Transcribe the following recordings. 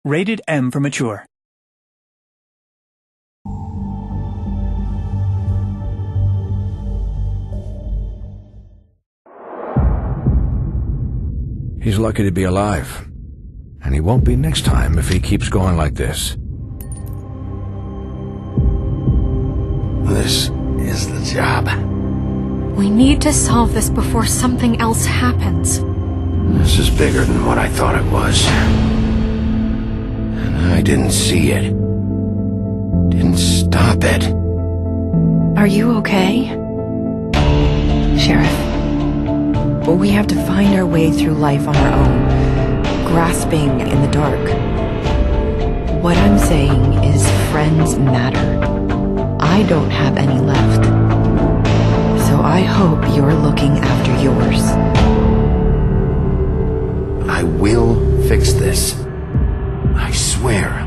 Rated M for mature. He's lucky to be alive. And he won't be next time if he keeps going like this. This is the job. We need to solve this before something else happens. This is bigger than what I thought it was. And I didn't see it. Didn't stop it. Are you okay? Sheriff, we have to find our way through life on our own, grasping in the dark. What I'm saying is friends matter. I don't have any left. So I hope you're looking after yours. I will fix this. I swear.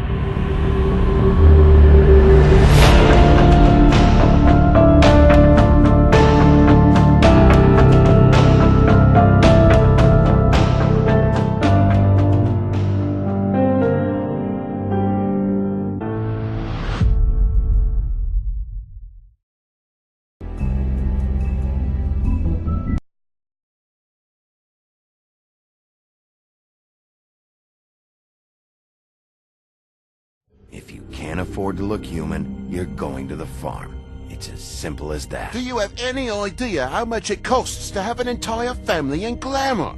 If you can't afford to look human, you're going to the farm. It's as simple as that. Do you have any idea how much it costs to have an entire family in glamour?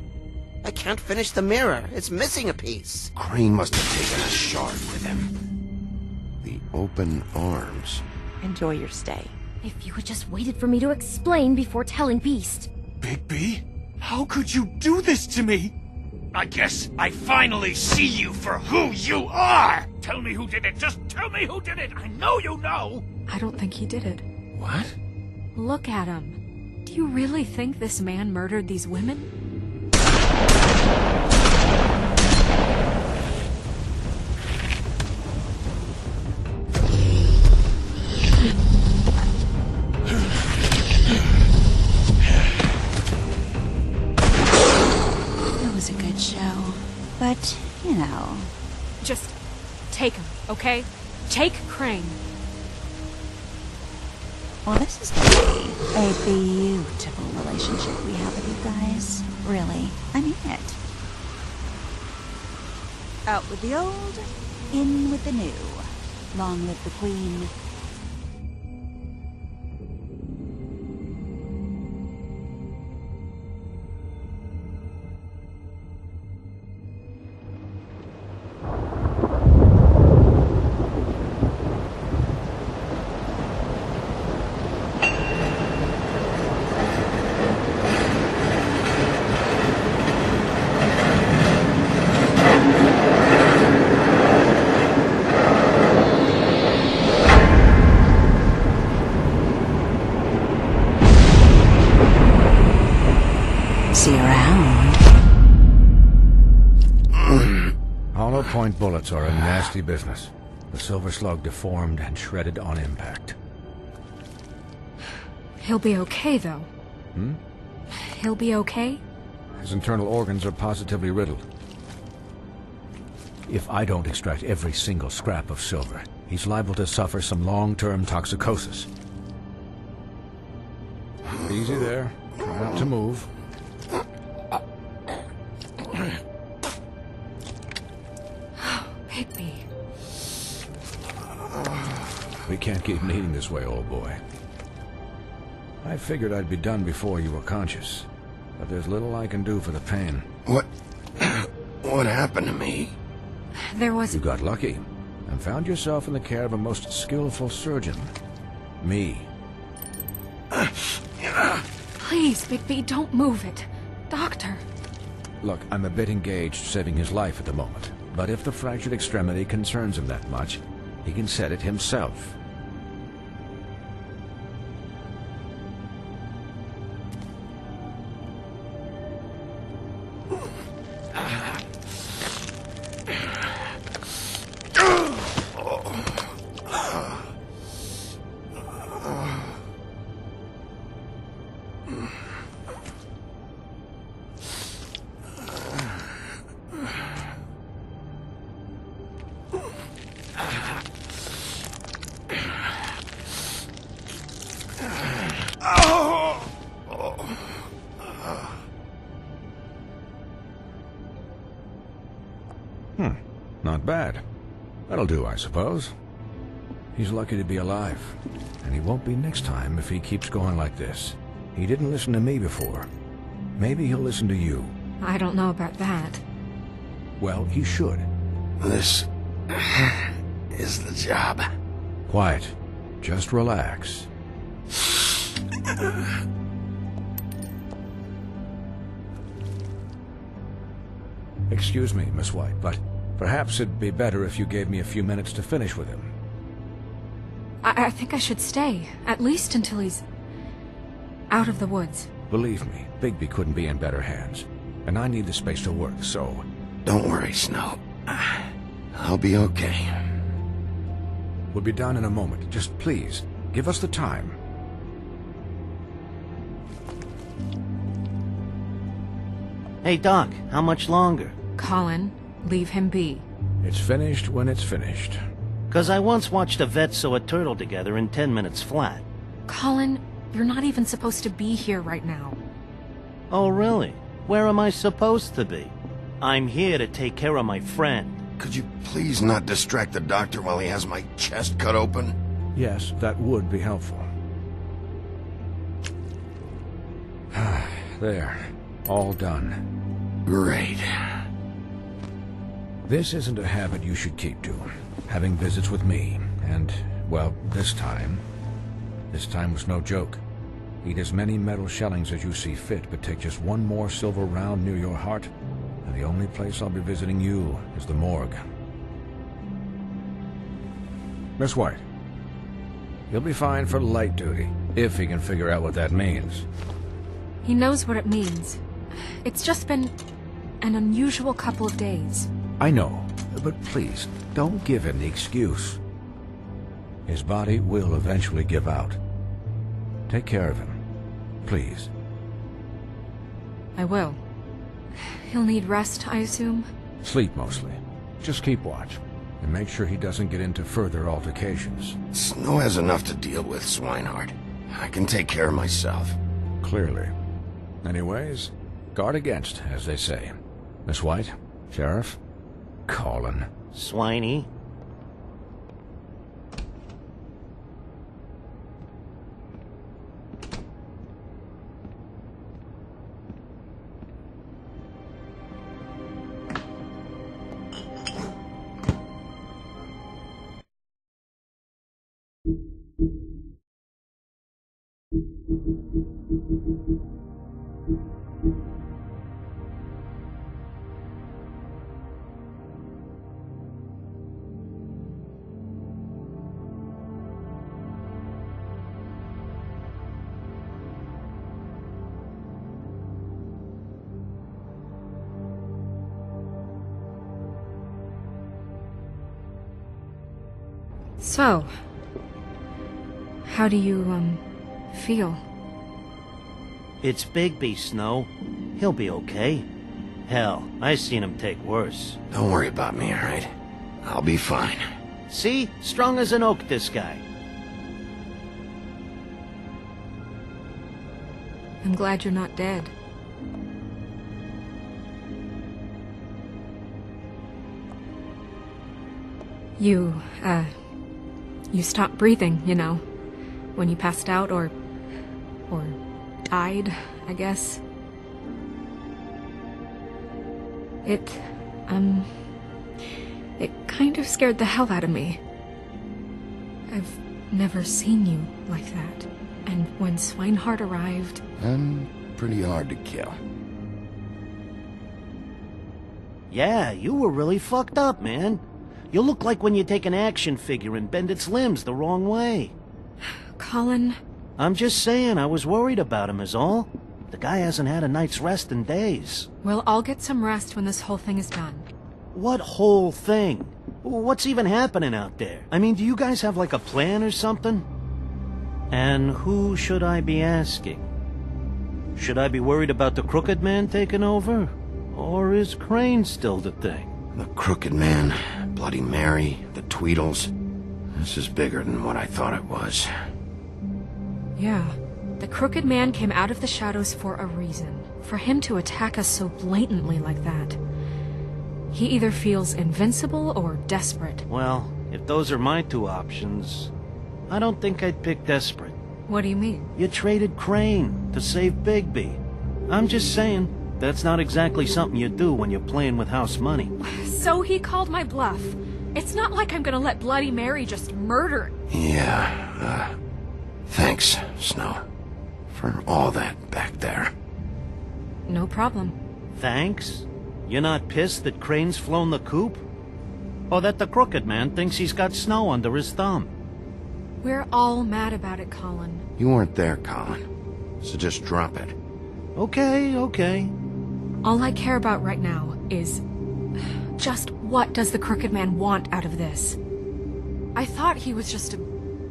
I can't finish the mirror. It's missing a piece. Crane must have taken a shard with him. The open arms. Enjoy your stay. If you had just waited for me to explain before telling Beast. Bigby, how could you do this to me? I guess I finally see you for who you are! Tell me who did it! Just tell me who did it! I know you know! I don't think he did it. What? Look at him. Do you really think this man murdered these women? It was a good show. But, you know... Just take him, okay? Take Crane. Well, this is going to be a beautiful relationship we have with you guys. Really. I mean it. Out with the old, in with the new. Long live the Queen. See you around. Hollow point bullets are a nasty business. The silver slug deformed and shredded on impact. He'll be okay, though. He'll be okay? His internal organs are positively riddled. If I don't extract every single scrap of silver, he's liable to suffer some long-term toxicosis. Easy there. Try not to move. Bigby. We can't keep bleeding this way, old boy. I figured I'd be done before you were conscious, but there's little I can do for the pain. What happened to me? There was... You got lucky and found yourself in the care of a most skillful surgeon. Me. Please, Bigby, don't move it. Doctor. Look, I'm a bit engaged saving his life at the moment, but if the fractured extremity concerns him that much, he can set it himself. Not bad. That'll do, I suppose. He's lucky to be alive, and he won't be next time if he keeps going like this. He didn't listen to me before. Maybe he'll listen to you. I don't know about that. Well, he should. This is the job. Quiet. Just relax. Excuse me, Miss White, but perhaps it'd be better if you gave me a few minutes to finish with him. I think I should stay, at least until he's out of the woods. Believe me, Bigby couldn't be in better hands, and I need the space to work, so... Don't worry, Snow. I'll be okay. We'll be done in a moment. Just please, give us the time. Hey, Doc, how much longer? Colin, leave him be. It's finished when it's finished. 'Cause I once watched a vet sew a turtle together in 10 minutes flat. Colin, you're not even supposed to be here right now. Oh, really? Where am I supposed to be? I'm here to take care of my friend. Could you please not distract the doctor while he has my chest cut open? Yes, that would be helpful. There. All done. Great. This isn't a habit you should keep to. Having visits with me, and, well, this time was no joke. Eat as many metal shellings as you see fit, but take just one more silver round near your heart, and the only place I'll be visiting you is the morgue. Miss White, he'll be fine for light duty, if he can figure out what that means. He knows what it means. It's just been an unusual couple of days. I know, but please, don't give him the excuse. His body will eventually give out. Take care of him, please. I will. He'll need rest, I assume? Sleep mostly. Just keep watch, and make sure he doesn't get into further altercations. Snow has enough to deal with, Swinehart. I can take care of myself. Clearly. Anyways, guard against, as they say. Miss White, Sheriff, Colin. Swiney. So, how do you, feel? It's Bigby, Snow. He'll be okay. Hell, I seen him take worse. Don't worry about me, all right? I'll be fine. See? Strong as an oak, this guy. I'm glad you're not dead. You stopped breathing, you know, when you passed out or died, I guess. It kind of scared the hell out of me. I've never seen you like that. And when Swinehart arrived... I'm pretty hard to kill. Yeah, you were really fucked up, man. You look like when you take an action figure and bend its limbs the wrong way. Colin... I'm just saying, I was worried about him is all. The guy hasn't had a night's rest in days. Well, I'll get some rest when this whole thing is done. What whole thing? What's even happening out there? I mean, do you guys have like a plan or something? And who should I be asking? Should I be worried about the Crooked Man taking over? Or is Crane still the thing? The Crooked Man, Bloody Mary, the Tweedles. This is bigger than what I thought it was. Yeah. The Crooked Man came out of the shadows for a reason. For him to attack us so blatantly like that. He either feels invincible or desperate. Well, if those are my two options, I don't think I'd pick desperate. What do you mean? You traded Crane to save Bigby. I'm just saying, that's not exactly something you do when you're playing with house money. So he called my bluff. It's not like I'm gonna let Bloody Mary just murder... Yeah, thanks, Snow. For all that back there. No problem. Thanks? You're not pissed that Crane's flown the coop? Or that the Crooked Man thinks he's got Snow under his thumb? We're all mad about it, Colin. You weren't there, Colin. So just drop it. Okay. All I care about right now is... just what does the Crooked Man want out of this? I thought he was just a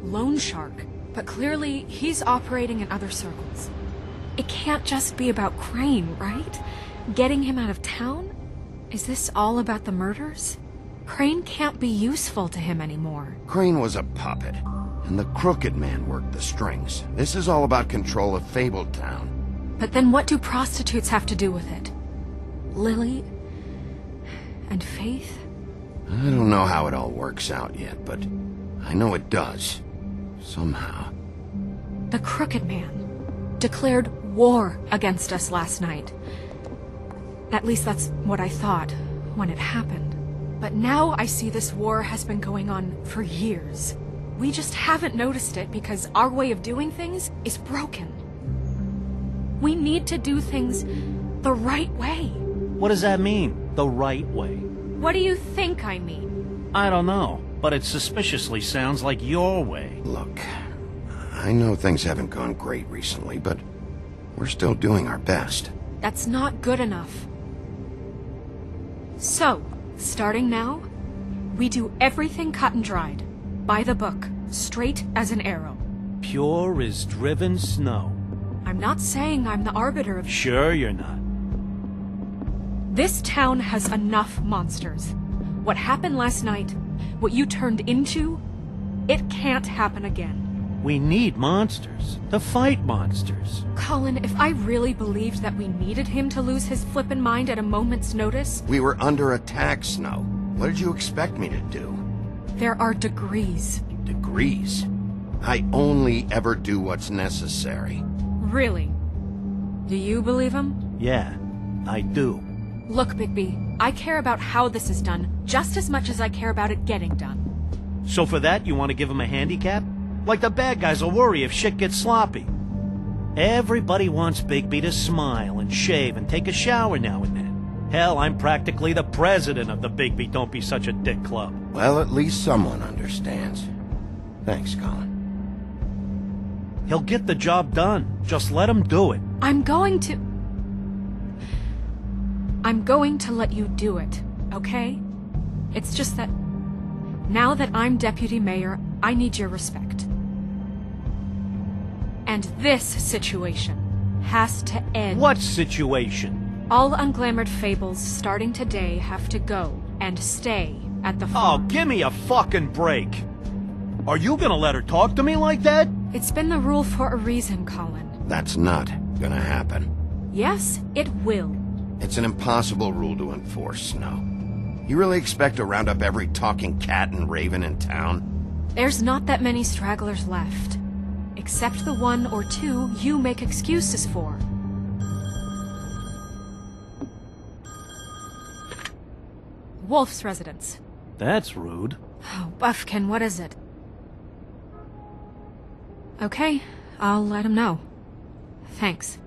loan shark, but clearly he's operating in other circles. It can't just be about Crane, right? Getting him out of town? Is this all about the murders? Crane can't be useful to him anymore. Crane was a puppet, and the Crooked Man worked the strings. This is all about control of Fabletown. But then what do prostitutes have to do with it? Lily? And Faith? I don't know how it all works out yet, but I know it does. Somehow. The Crooked Man declared war against us last night. At least that's what I thought when it happened. But now I see this war has been going on for years. We just haven't noticed it because our way of doing things is broken. We need to do things the right way. What does that mean, the right way? What do you think I mean? I don't know, but it suspiciously sounds like your way. Look, I know things haven't gone great recently, but we're still doing our best. That's not good enough. So, starting now, we do everything cut and dried. By the book, straight as an arrow. Pure as driven snow. I'm not saying I'm the arbiter of... Sure you're not. This town has enough monsters. What happened last night, what you turned into, it can't happen again. We need monsters. To fight monsters. Colin, if I really believed that we needed him to lose his flippin' mind at a moment's notice... We were under attack, Snow. What did you expect me to do? There are degrees. Degrees? I only ever do what's necessary. Really? Do you believe him? Yeah, I do. Look, Bigby, I care about how this is done just as much as I care about it getting done. So for that, you want to give him a handicap? Like the bad guys will worry if shit gets sloppy. Everybody wants Bigby to smile and shave and take a shower now and then. Hell, I'm practically the president of the Bigby Don't Be Such a Dick Club. Well, at least someone understands. Thanks, Colin. He'll get the job done. Just let him do it. I'm going to let you do it, okay? It's just that now that I'm deputy mayor, I need your respect. And this situation has to end. What situation? All unglamored fables starting today have to go and stay at the farm. Oh, give me a fucking break. Are you gonna let her talk to me like that? It's been the rule for a reason, Colin. That's not gonna happen. Yes, it will. It's an impossible rule to enforce, Snow. You really expect to round up every talking cat and raven in town? There's not that many stragglers left. Except the one or two you make excuses for. Wolf's residence. That's rude. Oh, Buffkin, what is it? Okay, I'll let him know. Thanks.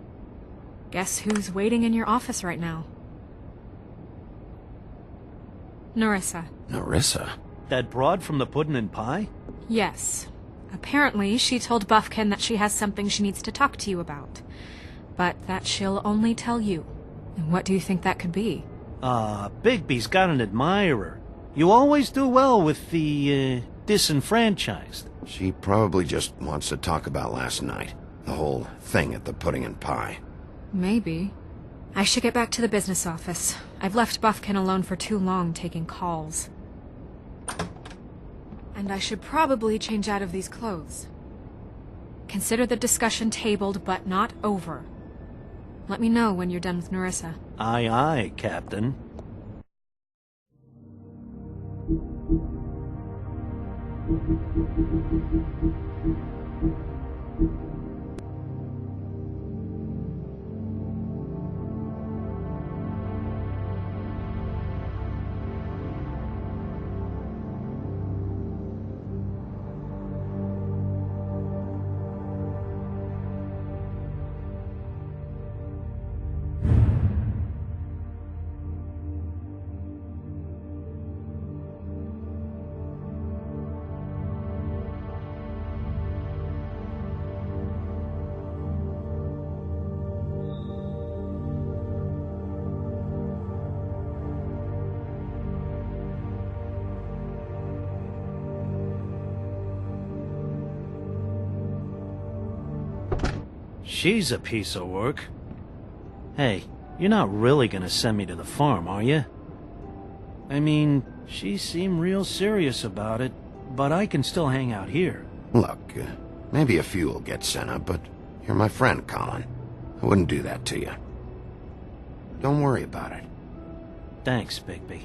Guess who's waiting in your office right now? Nerissa. Nerissa? That broad from the Puddin' and Pie? Yes. Apparently, she told Buffkin that she has something she needs to talk to you about. But that she'll only tell you. And what do you think that could be? Bigby's got an admirer. You always do well with the, disenfranchised. She probably just wants to talk about last night. The whole thing at the Pudding and Pie. Maybe. I should get back to the business office. I've left Buffkin alone for too long taking calls. And I should probably change out of these clothes. Consider the discussion tabled, but not over. Let me know when you're done with Nerissa. Aye, aye, Captain. She's a piece of work. Hey, you're not really gonna send me to the farm, are you? I mean, she seemed real serious about it, but I can still hang out here. Look, maybe a few will get sent up, but you're my friend, Colin. I wouldn't do that to you. Don't worry about it. Thanks, Bigby.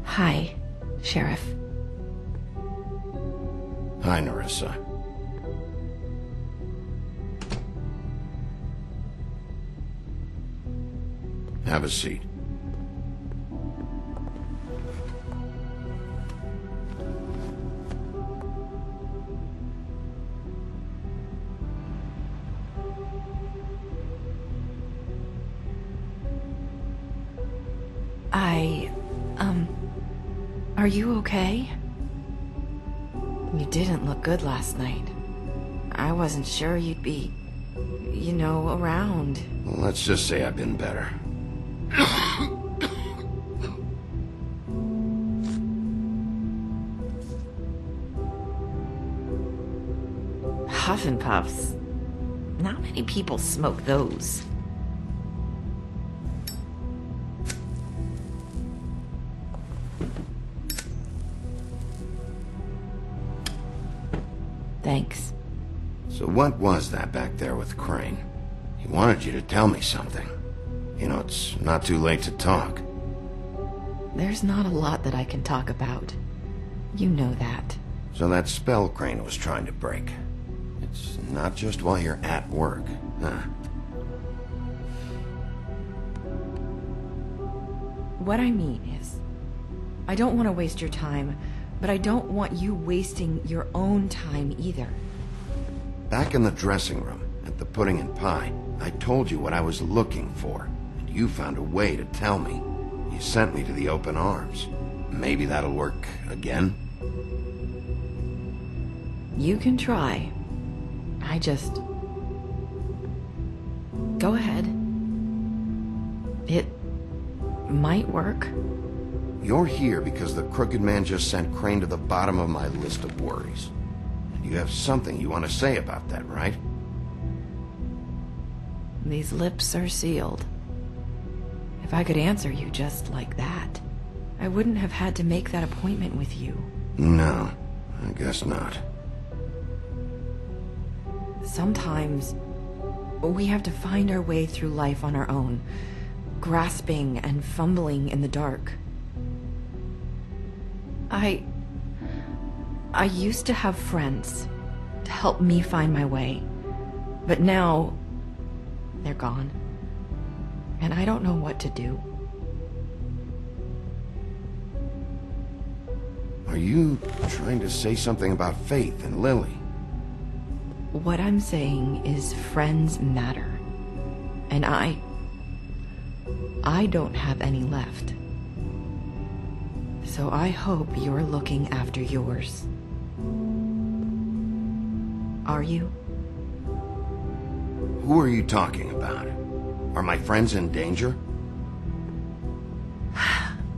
Hi, Sheriff. Hi, Nerissa. Have a seat. Are you okay? You didn't look good last night. I wasn't sure you'd be, you know, around. Well, let's just say I've been better. Huff and Puffs. Not many people smoke those. Thanks. So what was that back there with Crane? He wanted you to tell me something. You know, it's not too late to talk. There's not a lot that I can talk about. You know that. So that spell Crane was trying to break. It's not just while you're at work, huh? What I mean is, I don't want to waste your time, but I don't want you wasting your own time either. Back in the dressing room, at the pudding and pie, I told you what I was looking for, and you found a way to tell me. You sent me to the open arms. Maybe that'll work again? You can try. I just... Go ahead. It might work. You're here because the Crooked Man just sent Crane to the bottom of my list of worries. And you have something you want to say about that, right? These lips are sealed. If I could answer you just like that, I wouldn't have had to make that appointment with you. No, I guess not. Sometimes we have to find our way through life on our own, grasping and fumbling in the dark. I used to have friends to help me find my way, but now they're gone, and I don't know what to do. Are you trying to say something about Faith and Lily? What I'm saying is friends matter, and I don't have any left. So I hope you're looking after yours. Are you? Who are you talking about? Are my friends in danger?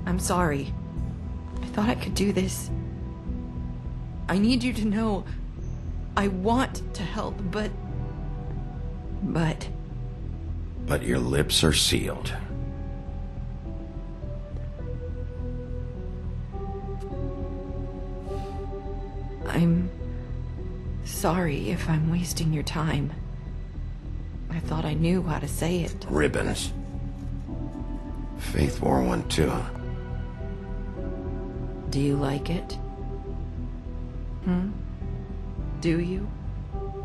I'm sorry. I thought I could do this. I need you to know I want to help, but your lips are sealed. I'm sorry if I'm wasting your time. I thought I knew how to say it. Ribbons. Faith wore one too. Do you like it? Do you?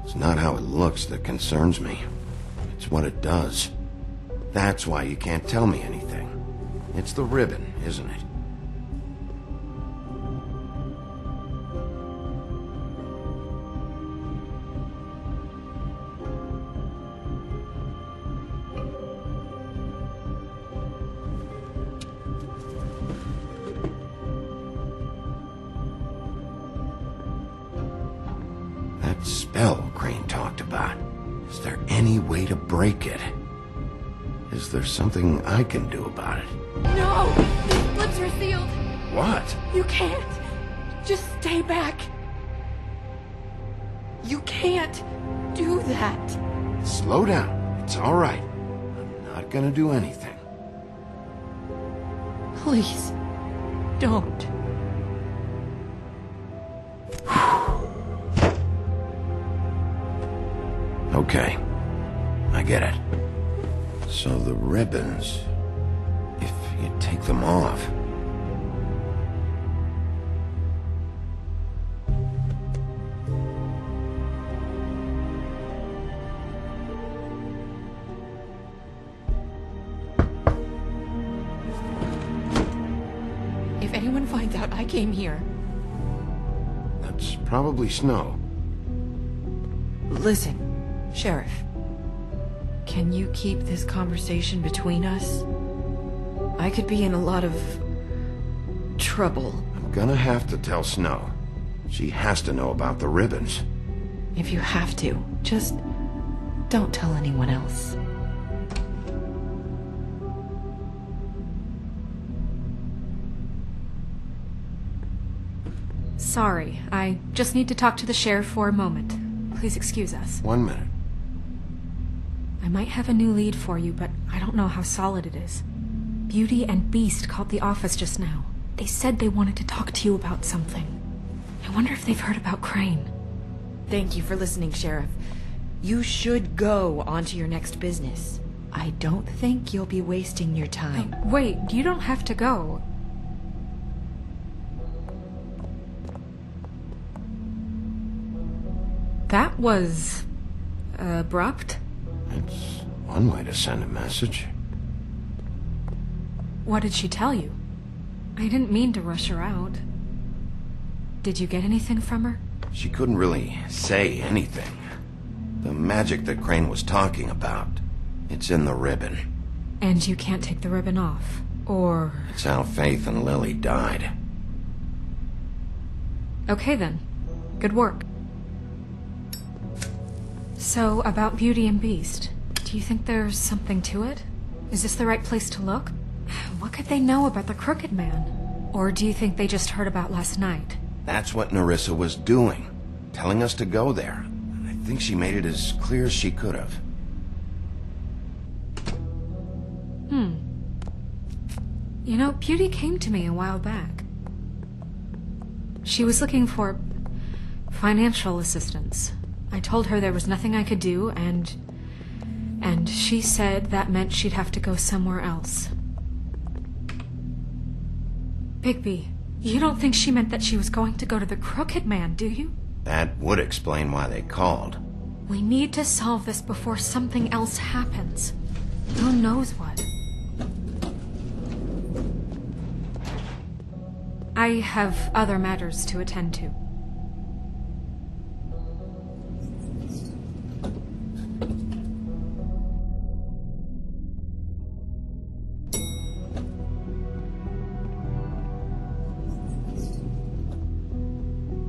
It's not how it looks that concerns me. It's what it does. That's why you can't tell me anything. It's the ribbon, isn't it? That spell Crane talked about. Is there any way to break it? Is there something I can do about it? No! These lips are sealed! What? You can't! Just stay back! You can't do that! Slow down. It's all right. I'm not gonna do anything. Please, don't. Okay, I get it. So the ribbons, if you take them off... If anyone finds out I came here... That's probably Snow. Listen, Sheriff. Can you keep this conversation between us? I could be in a lot of trouble. I'm gonna have to tell Snow. She has to know about the ribbons. If you have to, just don't tell anyone else. Sorry, I just need to talk to the sheriff for a moment. Please excuse us. 1 minute. I might have a new lead for you, but I don't know how solid it is. Beauty and Beast called the office just now. They said they wanted to talk to you about something. I wonder if they've heard about Crane. Thank you for listening, Sheriff. You should go on to your next business. I don't think you'll be wasting your time. Wait, you don't have to go. That was... abrupt? It's one way to send a message. What did she tell you? I didn't mean to rush her out. Did you get anything from her? She couldn't really say anything. The magic that Crane was talking about, it's in the ribbon. And you can't take the ribbon off, or... It's how Faith and Lily died. Okay then. Good work. So, about Beauty and Beast, do you think there's something to it? Is this the right place to look? What could they know about the Crooked Man? Or do you think they just heard about last night? That's what Nerissa was doing, telling us to go there. I think she made it as clear as she could have. You know, Beauty came to me a while back. She was looking for financial assistance. I told her there was nothing I could do, and she said that meant she'd have to go somewhere else. Bigby, you don't think she meant that she was going to go to the Crooked Man, do you? That would explain why they called. We need to solve this before something else happens. Who knows what? I have other matters to attend to.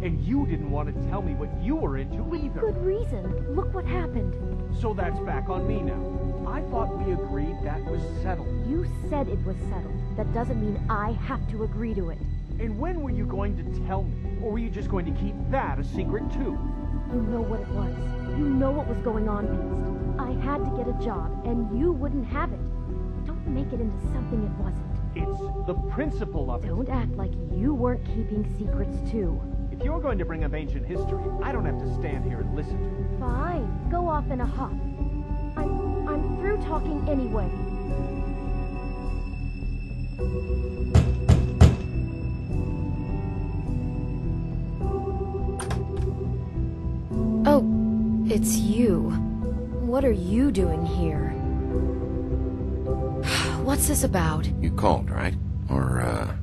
And you didn't want to tell me what you were into either. Good reason. Look what happened. So that's back on me now. I thought we agreed that was settled. You said it was settled. That doesn't mean I have to agree to it. And when were you going to tell me? Or were you just going to keep that a secret too? You know what it was. You know what was going on, Beast. I had to get a job, and you wouldn't have it. Don't make it into something it wasn't. It's the principle of it. Don't act like you weren't keeping secrets too. If you're going to bring up ancient history, I don't have to stand here and listen to it. Fine. Go off in a huff. I'm through talking anyway. Oh, it's you. What are you doing here? What's this about? You called, right? Or,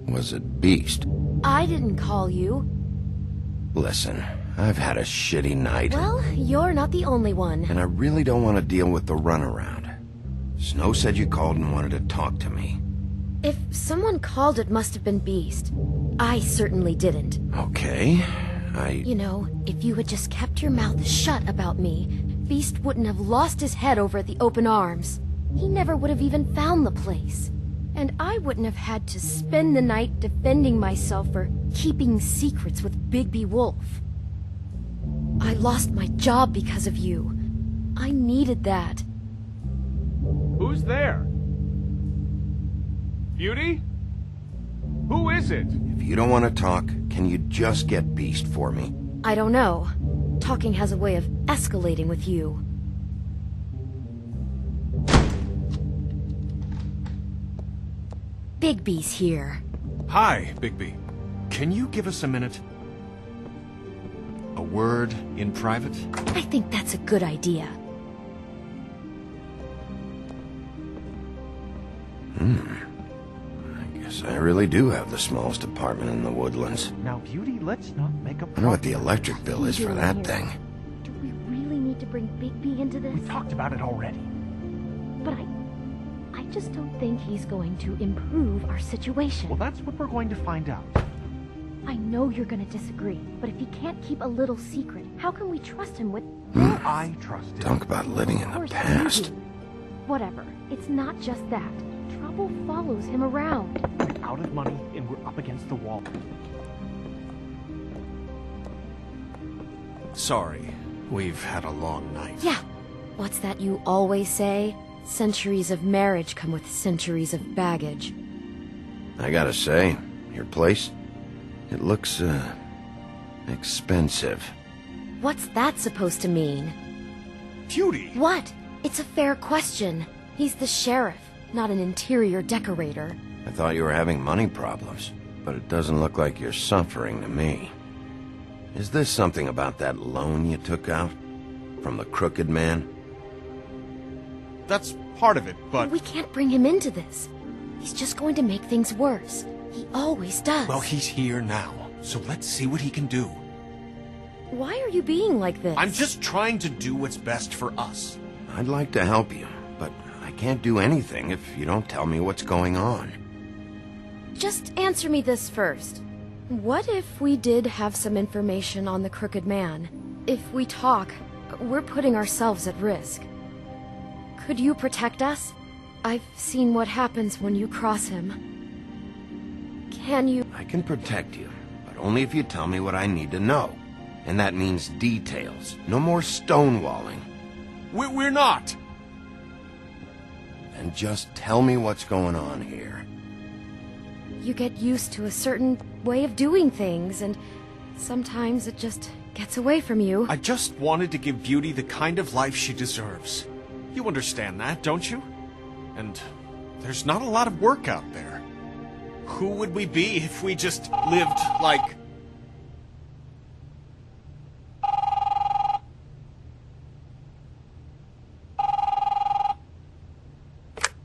was it Beast? I didn't call you. Listen, I've had a shitty night. Well, you're not the only one. And I really don't want to deal with the runaround. Snow said you called and wanted to talk to me. If someone called, it must have been Beast. I certainly didn't. Okay, You know, if you had just kept your mouth shut about me, Beast wouldn't have lost his head over at the Open Arms. He never would have even found the place. And I wouldn't have had to spend the night defending myself for keeping secrets with Bigby Wolf. I lost my job because of you. I needed that. Who's there? Beauty? Who is it? if you don't want to talk, can you just get Beast for me? I don't know. Talking has a way of escalating with you. Bigby's here. Hi, Bigby. Can you give us a minute? A word in private? I think that's a good idea. I guess I really do have the smallest apartment in the Woodlands. Now, Beauty, let's not make a I know what the electric bill is for that thing. Do we really need to bring Bigby into this? We talked about it already. But I just don't think he's going to improve our situation. Well, that's what we're going to find out. I know you're going to disagree, but if he can't keep a little secret, how can we trust him with... I trust him. Talk about living in Of the course past. you do. Whatever. It's not just that. Trouble follows him around. We're out of money, and we're up against the wall. Sorry, we've had a long night. Yeah. What's that you always say? Centuries of marriage come with centuries of baggage. I gotta say, your place, it looks, expensive. What's that supposed to mean? Beauty! What? It's a fair question. He's the sheriff, not an interior decorator. I thought you were having money problems, but it doesn't look like you're suffering to me. Is this something about that loan you took out? From the Crooked Man? That's part of it, but... We can't bring him into this. He's just going to make things worse. He always does. Well, he's here now, so let's see what he can do. Why are you being like this? I'm just trying to do what's best for us. I'd like to help you, but I can't do anything if you don't tell me what's going on. Just answer me this first. What if we did have some information on the Crooked Man? If we talk, we're putting ourselves at risk. Could you protect us? I've seen what happens when you cross him. Can you... I can protect you, but only if you tell me what I need to know. And that means details. No more stonewalling. We're not! And just tell me what's going on here. you get used to a certain way of doing things, and sometimes it just gets away from you. I just wanted to give Beauty the kind of life she deserves. You understand that, don't you? And there's not a lot of work out there. Who would we be if we just lived like...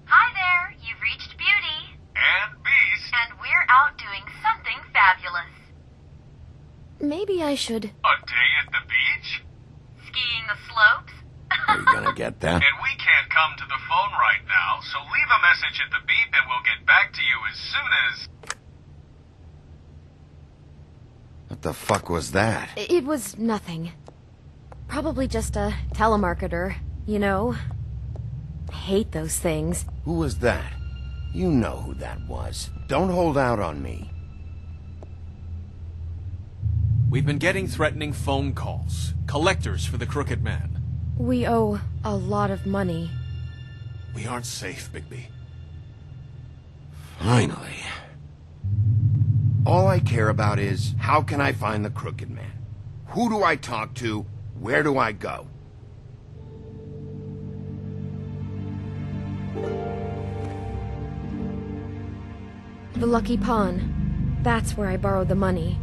Hi there, you've reached Beauty. And Beast. And we're out doing something fabulous. Maybe I should... A day at the beach? Skiing the slopes? Are you gonna get that? And we can't come to the phone right now, so leave a message at the beep and we'll get back to you as soon as... What the fuck was that? It was nothing. Probably just a telemarketer, you know? I hate those things. Who was that? You know who that was. Don't hold out on me. We've been getting threatening phone calls. Collectors for the Crooked Man. We owe a lot of money. We aren't safe, Bigby. Finally. All I care about is, how can I find the Crooked Man? Who do I talk to? Where do I go? The Lucky Pawn. That's where I borrowed the money.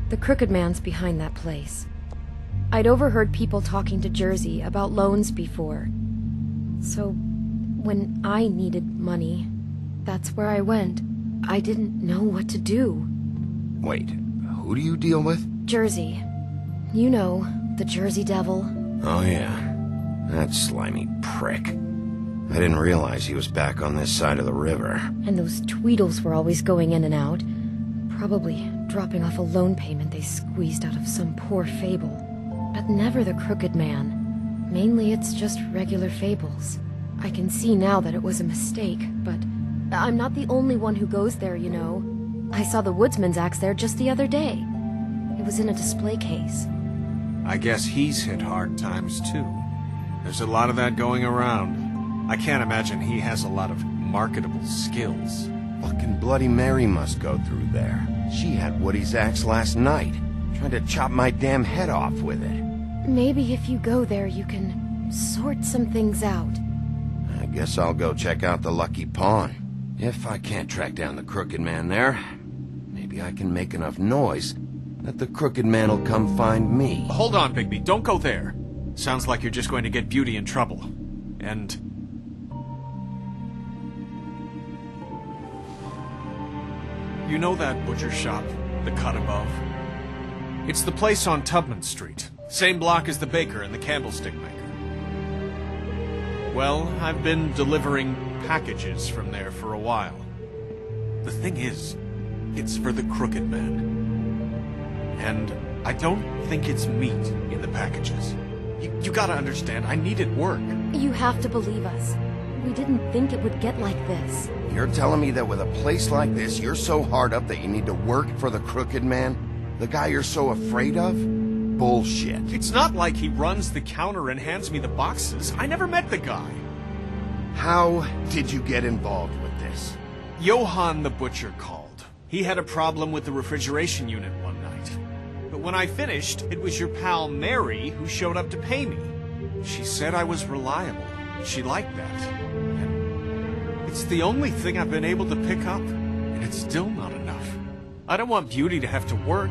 The Crooked Man's behind that place. I'd overheard people talking to Jersey about loans before. So, when I needed money, that's where I went. I didn't know what to do. Wait, who do you deal with? Jersey. You know, the Jersey Devil. Oh yeah, that slimy prick. I didn't realize he was back on this side of the river. And those Tweedles were always going in and out. Probably dropping off a loan payment they squeezed out of some poor fable. But never the Crooked Man. Mainly it's just regular fables. I can see now that it was a mistake, but I'm not the only one who goes there, you know. I saw the Woodsman's axe there just the other day. It was in a display case. I guess he's hit hard times, too. There's a lot of that going around. I can't imagine he has a lot of marketable skills. Fucking Bloody Mary must go through there. She had Woody's axe last night, trying to chop my damn head off with it. Maybe if you go there, you can sort some things out. I guess I'll go check out the Lucky Pawn. If I can't track down the Crooked Man there, maybe I can make enough noise that the Crooked Man will come find me. Hold on, Bigby. Don't go there. Sounds like you're just going to get Beauty in trouble. And... you know that butcher shop, the cut above? It's the place on Tubman Street. Same block as the baker and the candlestick maker. Well, I've been delivering packages from there for a while. The thing is, it's for the Crooked Man. And I don't think it's meat in the packages. You gotta understand, I needed work. You have to believe us. We didn't think it would get like this. You're telling me that with a place like this, you're so hard up that you need to work for the Crooked Man? The guy you're so afraid of? Bullshit. It's not like he runs the counter and hands me the boxes. I never met the guy. How did you get involved with this? Johann the butcher called. He had a problem with the refrigeration unit one night. But when I finished, it was your pal Mary who showed up to pay me. She said I was reliable. She liked that. And it's the only thing I've been able to pick up, and it's still not enough. I don't want Beauty to have to work,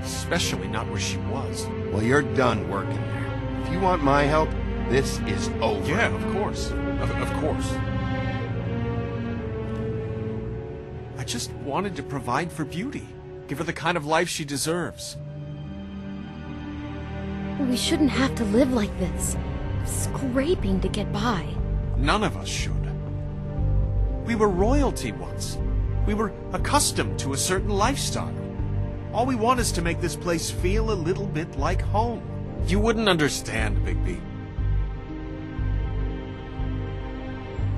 especially not where she was. Well, you're done working there. If you want my help, this is over. Yeah, of course. Of course. I just wanted to provide for Beauty. Give her the kind of life she deserves. We shouldn't have to live like this. Scraping to get by. None of us should. We were royalty once. We were accustomed to a certain lifestyle. All we want is to make this place feel a little bit like home. You wouldn't understand, Bigby.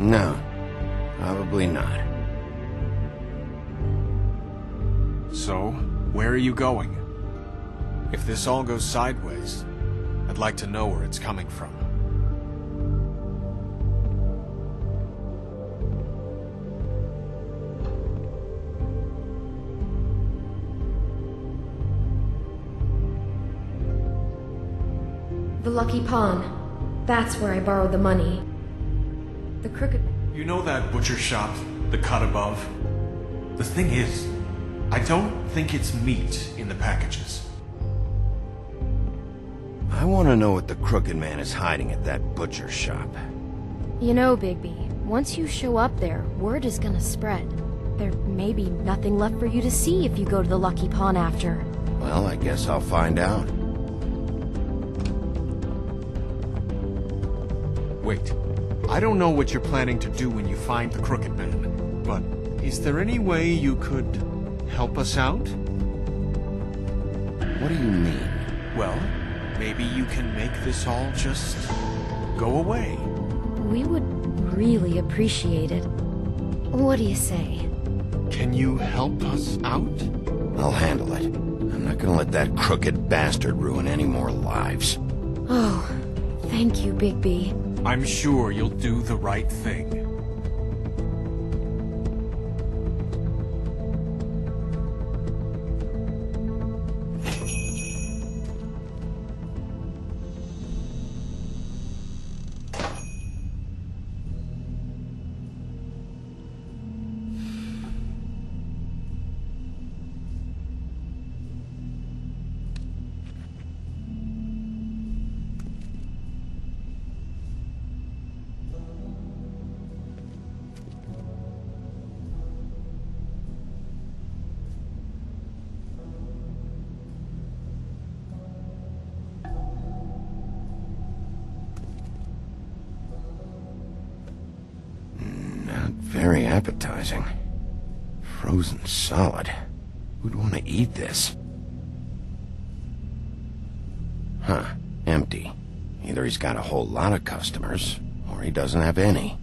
No, probably not. So, where are you going? If this all goes sideways, I'd like to know where it's coming from. The Lucky Pawn. That's where I borrowed the money. The Crooked... You know that butcher shop, the cut above? The thing is, I don't think it's meat in the packages. I want to know what the Crooked Man is hiding at that butcher shop. You know, Bigby, once you show up there, word is gonna spread. There may be nothing left for you to see if you go to the Lucky Pawn after. Well, I guess I'll find out. Wait, I don't know what you're planning to do when you find the Crooked Man, but is there any way you could help us out? What do you mean? Well, maybe you can make this all just go away. We would really appreciate it. What do you say? Can you help us out? I'll handle it. I'm not gonna let that crooked bastard ruin any more lives. Oh, thank you, Bigby. I'm sure you'll do the right thing. Very appetizing. Frozen solid. Who'd want to eat this? Huh. Empty. Either he's got a whole lot of customers, or he doesn't have any.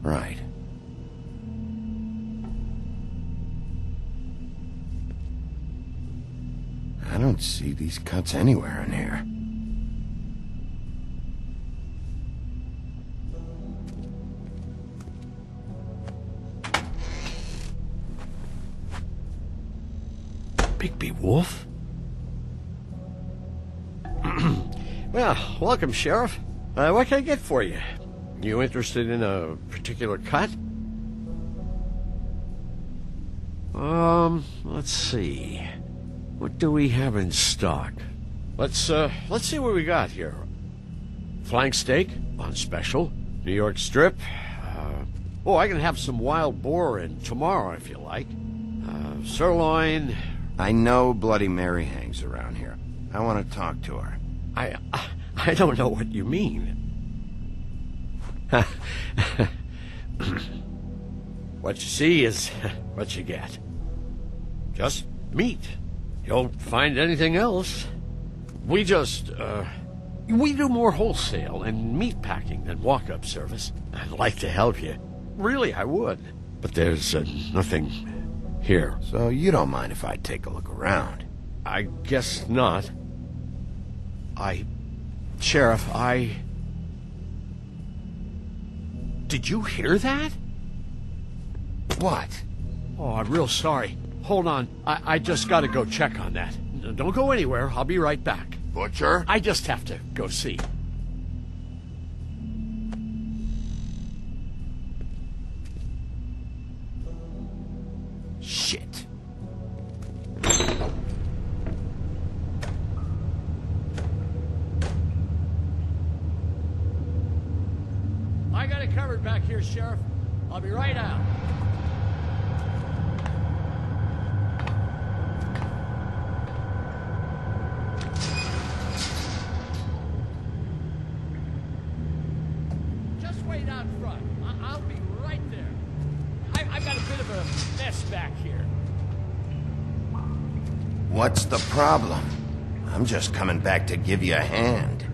Right. I don't see these cuts anywhere in here. Bigby Wolf? Well, welcome, Sheriff. What can I get for you? You interested in a particular cut? Let's see. What do we have in stock? Let's see what we got here. Flank steak on special. New York strip. I can have some wild boar in tomorrow if you like. Sirloin. I know Bloody Mary hangs around here. I want to talk to her. I don't know what you mean. What you see is what you get. Just meat. You don't find anything else. We do more wholesale and meat packing than walk-up service. I'd like to help you. Really, I would. But there's nothing here. So you don't mind if I take a look around? I guess not. Sheriff, Did you hear that? What? Oh, I'm real sorry. Hold on. I just gotta go check on that. Don't go anywhere. I'll be right back. Butcher? I just have to go see. Shit. I got it covered back here, Sheriff. I'll be right out. Just wait out front. I'll be right there. I've got a bit of a mess back here. What's the problem? I'm just coming back to give you a hand.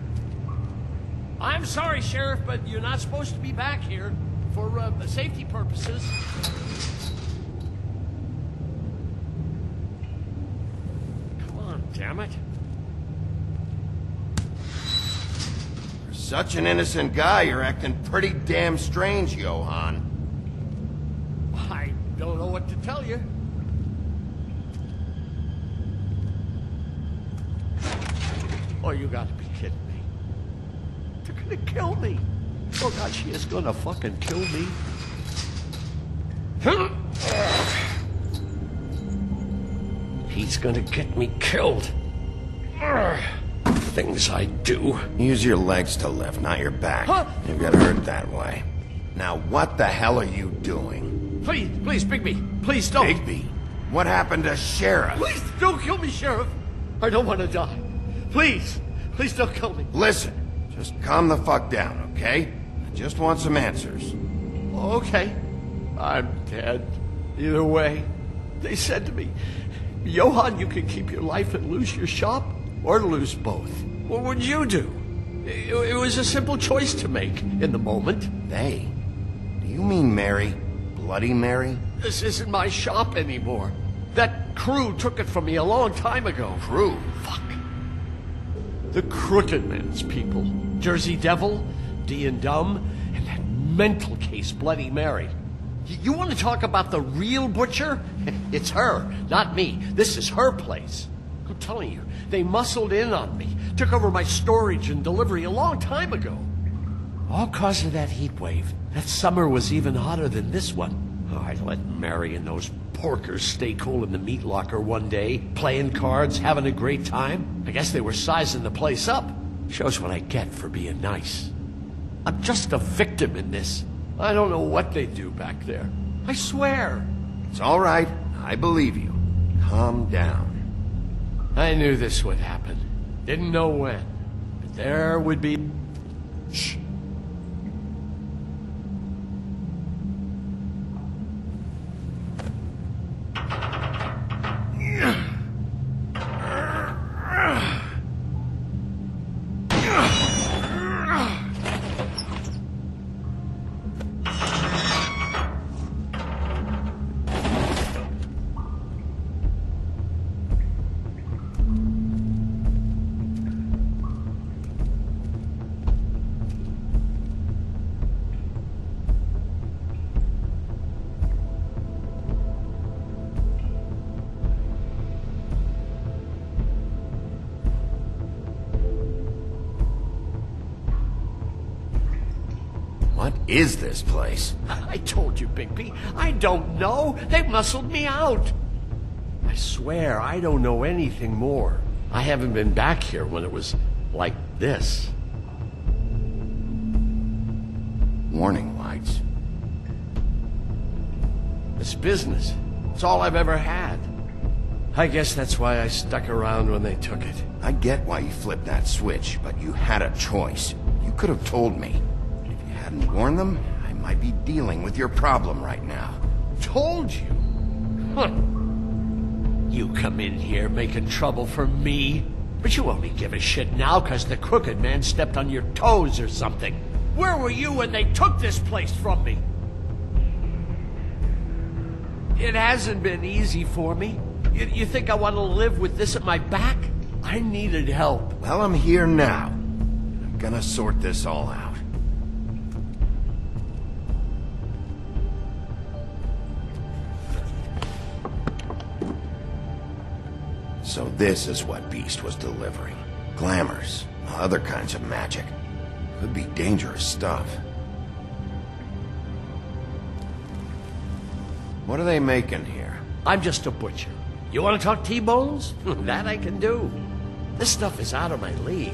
I'm sorry, Sheriff, but you're not supposed to be back here for safety purposes. Come on, damn it. For such an innocent guy, you're acting pretty damn strange, Johann. I don't know what to tell you. Oh, you gotta be kidding me. They're gonna kill me. Oh, God, she is gonna fucking kill me. He's gonna get me killed. Things I do. Use your legs to lift, not your back. Huh? You get hurt that way. Now, what the hell are you doing? Please, please, Bigby. Please don't. Bigby? What happened to Sheriff? Please don't kill me, Sheriff. I don't want to die. Please, please don't kill me. Listen, just calm the fuck down, okay? I just want some answers. Okay. I'm dead. Either way. They said to me, Johann, you can keep your life and lose your shop, or lose both. What would you do? It was a simple choice to make in the moment. They? Do you mean Mary? Bloody Mary? This isn't my shop anymore. That crew took it from me a long time ago. Crew? Fuck. The Crooked Man's people. Jersey Devil, D and Dumb, and that mental case, Bloody Mary. You want to talk about the real butcher? It's her, not me. This is her place. I'm telling you, they muscled in on me, took over my storage and delivery a long time ago. All cause of that heat wave. That summer was even hotter than this one. Oh, I let Mary and those porkers stay cool in the meat locker one day, playing cards, having a great time. I guess they were sizing the place up. Shows what I get for being nice. I'm just a victim in this. I don't know what they do back there. I swear. It's all right. I believe you. Calm down. I knew this would happen. Didn't know when. But there would be... Shh. What is this place? I told you, Bigby. I don't know. They muscled me out. I swear I don't know anything more. I haven't been back here when it was like this. Warning lights. This business. It's all I've ever had. I guess that's why I stuck around when they took it. I get why you flipped that switch, but you had a choice. You could have told me. If you hadn't warned them, I might be dealing with your problem right now. Told you? Huh. You come in here making trouble for me, but you only give a shit now because the Crooked Man stepped on your toes or something. Where were you when they took this place from me? It hasn't been easy for me. You think I want to live with this at my back? I needed help. Well, I'm here now. I'm gonna sort this all out. So this is what Beast was delivering. Glamours, other kinds of magic. Could be dangerous stuff. What are they making here? I'm just a butcher. You want to talk T-bones? That I can do. This stuff is out of my league.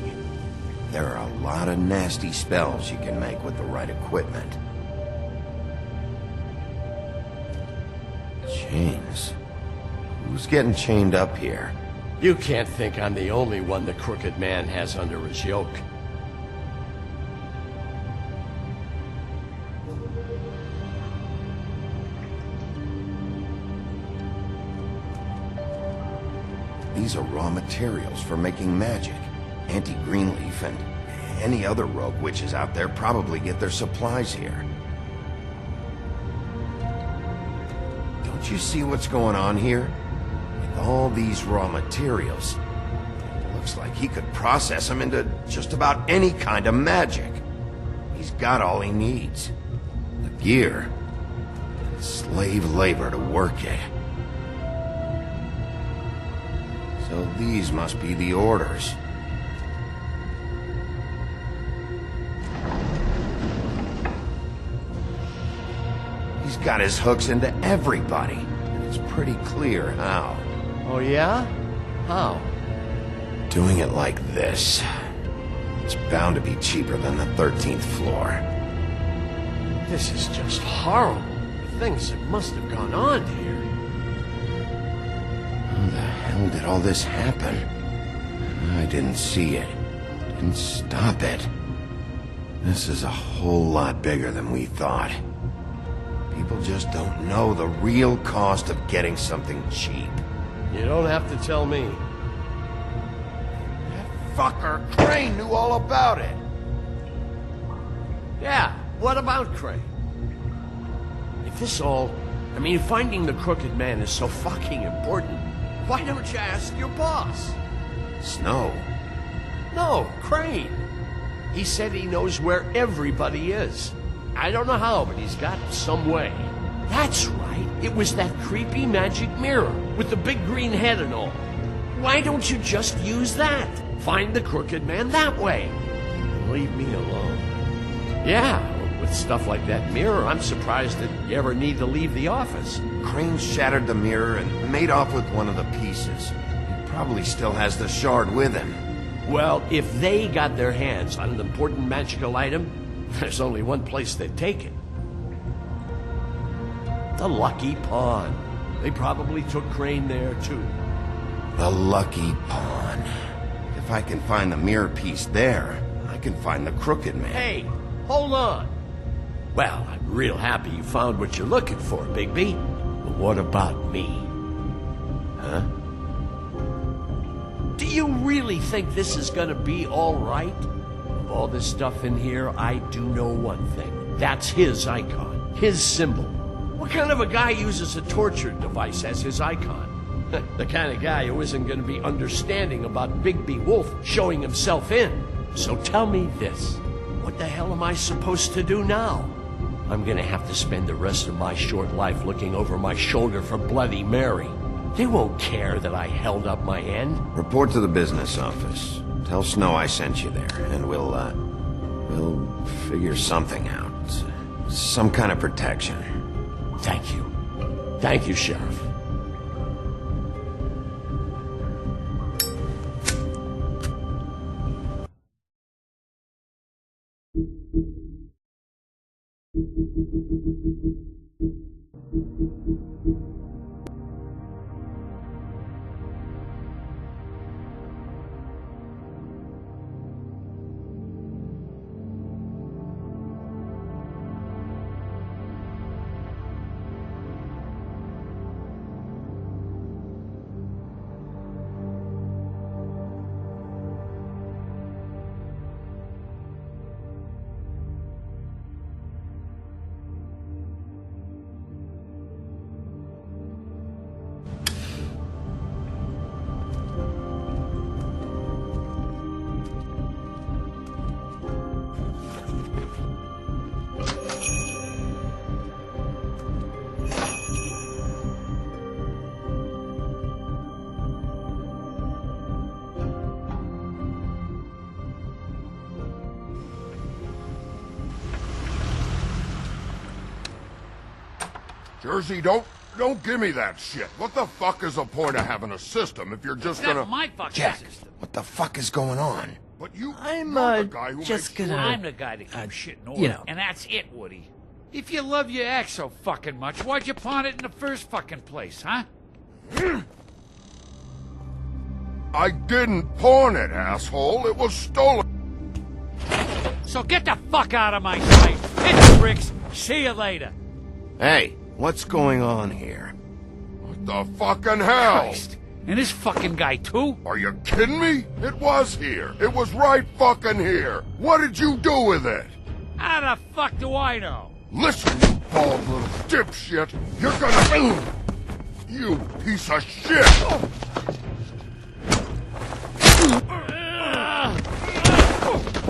There are a lot of nasty spells you can make with the right equipment. Chains. Who's getting chained up here? You can't think I'm the only one the Crooked Man has under his yoke. These are raw materials for making magic. Auntie Greenleaf and any other rogue witches out there probably get their supplies here. Don't you see what's going on here? With all these raw materials, it looks like he could process them into just about any kind of magic. He's got all he needs. The gear, slave labor to work it. So these must be the orders. He's got his hooks into everybody. It's pretty clear how. Oh, yeah? How? Doing it like this. It's bound to be cheaper than the 13th floor. This is just horrible. The things that must have gone on here. How the hell did all this happen? I didn't see it. Didn't stop it. This is a whole lot bigger than we thought. People just don't know the real cost of getting something cheap. You don't have to tell me. That fucker Crane knew all about it. Yeah, what about Crane? If this all... I mean, finding the crooked man is so fucking important, why don't you ask your boss? Snow? No, Crane. He said he knows where everybody is. I don't know how, but he's got some way. That's right. It was that creepy magic mirror with the big green head and all. Why don't you just use that? Find the crooked man that way. And leave me alone. Yeah, with stuff like that mirror, I'm surprised that you ever need to leave the office. Crane shattered the mirror and made off with one of the pieces. He probably still has the shard with him. Well, if they got their hands on an important magical item, there's only one place they'd take it. The Lucky Pawn. They probably took Crane there, too. The Lucky Pawn. If I can find the mirror piece there, I can find the crooked man. Hey, hold on. Well, I'm real happy you found what you're looking for, Bigby. But what about me? Huh? Do you really think this is gonna be all right? Of all this stuff in here, I do know one thing. That's his icon, his symbol. What kind of a guy uses a torture device as his icon? The kind of guy who isn't gonna be understanding about Bigby Wolf showing himself in. So tell me this. What the hell am I supposed to do now? I'm gonna have to spend the rest of my short life looking over my shoulder for Bloody Mary. They won't care that I held up my end. Report to the business office. Tell Snow I sent you there, and we'll figure something out. Some kind of protection. Thank you. Thank you, Sheriff. Jersey, don't give me that shit. What the fuck is the point of having a system if you're just gonna... That's my fucking Jack, system. what the fuck is going on? But you're the guy who just makes gonna... sure... I'm the guy that keeps shit in order, you know. and that's it, Woody. If you love your ex so fucking much, why'd you pawn it in the first fucking place, huh? I didn't pawn it, asshole. It was stolen. So get the fuck out of my sight. Hit the bricks. See you later. Hey, what's going on here? What the fucking hell? Christ. And this fucking guy, too? Are you kidding me? It was here. It was right fucking here. What did you do with it? How the fuck do I know? Listen, you bald little dipshit. You're gonna... You piece of shit!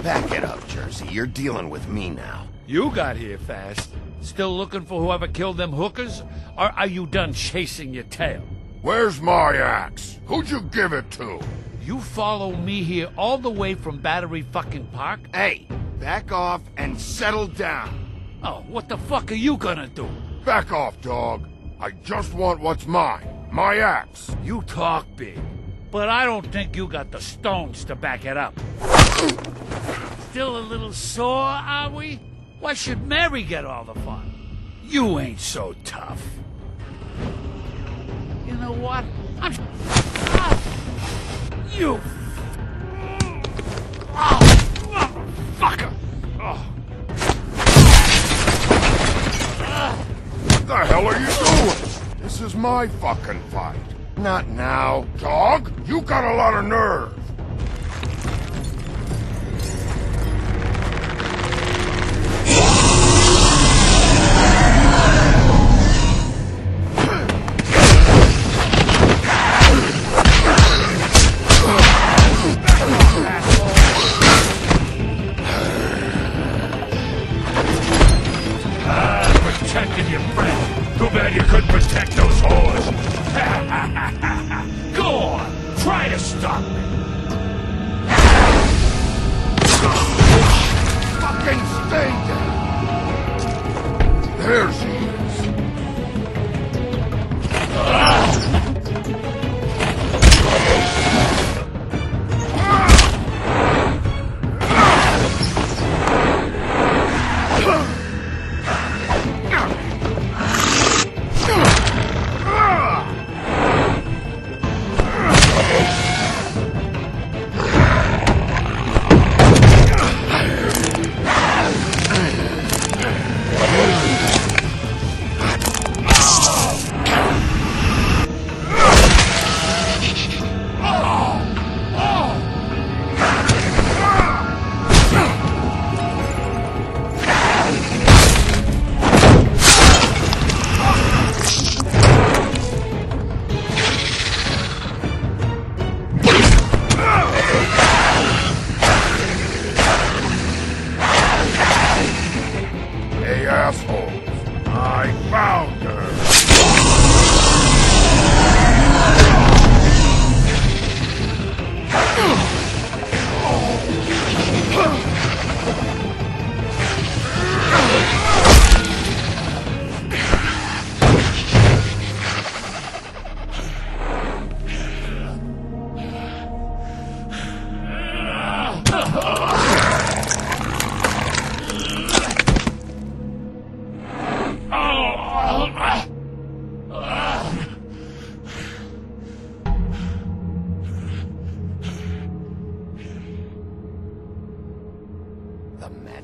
Back it up, Jersey. You're dealing with me now. You got here fast. Still looking for whoever killed them hookers? Or are you done chasing your tail? Where's my axe? Who'd you give it to? You follow me here all the way from Battery fucking Park? Hey, back off and settle down. Oh, what the fuck are you gonna do? Back off, dog. I just want what's mine. My axe. You talk big, but I don't think you got the stones to back it up. Still a little sore, are we? Why should Mary get all the fun? You ain't so tough. You know what? You... Fucker! What the hell are you doing? This is my fucking fight. Not now. Dog, you got a lot of nerve. Protecting your friend. Too bad you couldn't protect those whores. Go on, try to stop me. Fucking stay down. There she is.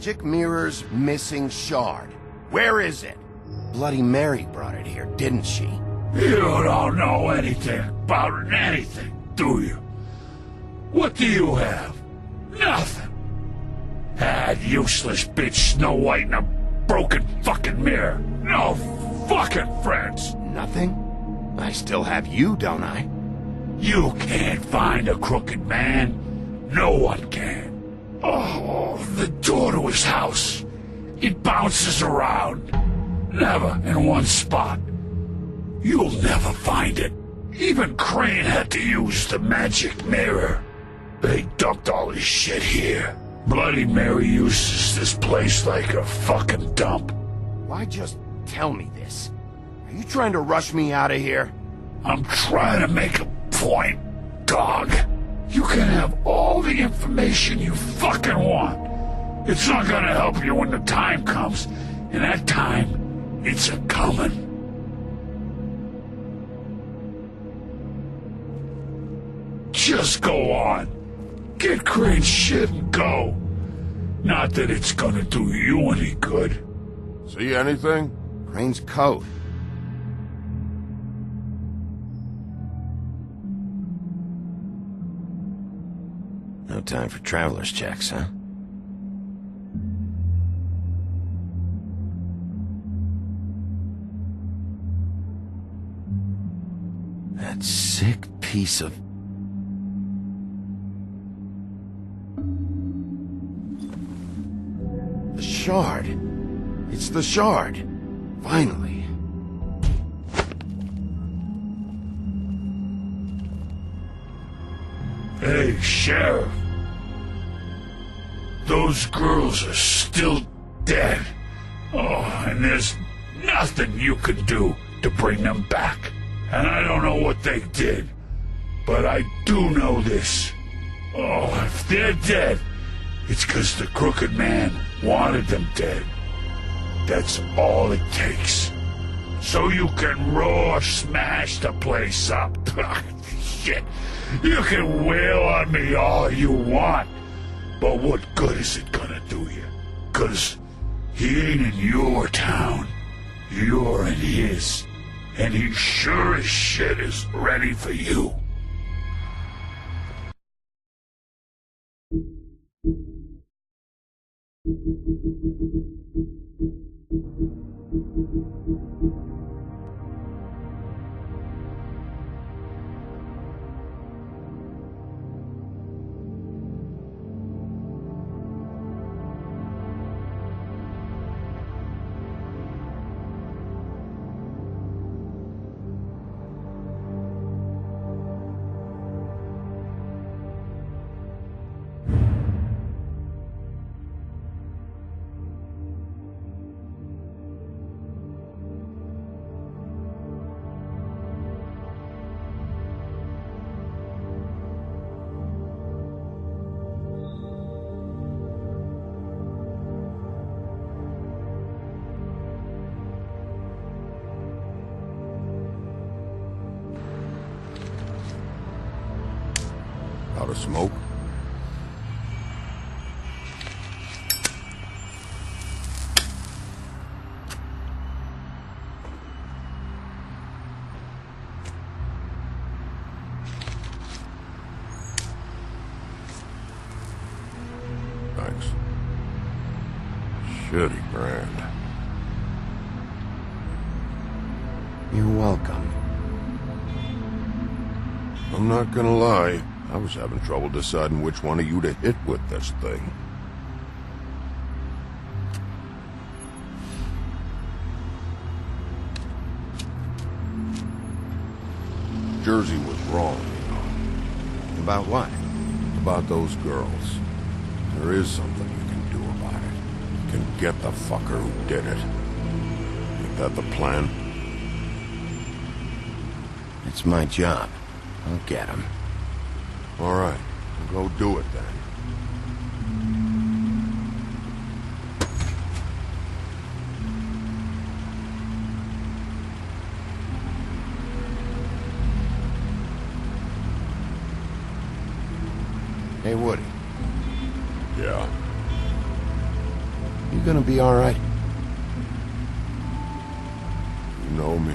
Magic mirror's missing shard. Where is it? Bloody Mary brought it here, didn't she? You don't know anything about anything, do you? What do you have? Nothing. That useless bitch Snow White and a broken fucking mirror. No fucking friends. Nothing? I still have you, don't I? You can't find a crooked man. No one can. Oh, the door to his house. It bounces around. Never in one spot. You'll never find it. Even Crane had to use the magic mirror. They dumped all his shit here. Bloody Mary uses this place like a fucking dump. Why just tell me this? Are you trying to rush me out of here? I'm trying to make a point, dog. You can have all the information you fucking want. It's not gonna help you when the time comes. And that time, it's a-coming. Just go on. Get Crane's shit and go. Not that it's gonna do you any good. See anything? Crane's coat. No time for traveler's checks, huh? That sick piece of... The shard. It's the shard. Finally. Hey, Sheriff. Those girls are still dead. Oh, and there's nothing you could do to bring them back. And I don't know what they did, but I do know this. Oh, if they're dead, it's 'cause the Crooked Man wanted them dead. That's all it takes. So you can raw smash the place up. Shit, you can wail on me all you want, but what good is it gonna do you? 'Cause he ain't in your town. You're in his. And he sure as shit is ready for you. Out of smoke? Thanks. Shitty brand. You're welcome. I'm not gonna lie. I was having trouble deciding which one of you to hit with this thing. Jersey was wrong, you know. About what? About those girls. There is something you can do about it. You can get the fucker who did it. Ain't that the plan? It's my job. I'll get him. All right, we'll go do it then. Hey, Woody. Yeah? You gonna be all right? You know me.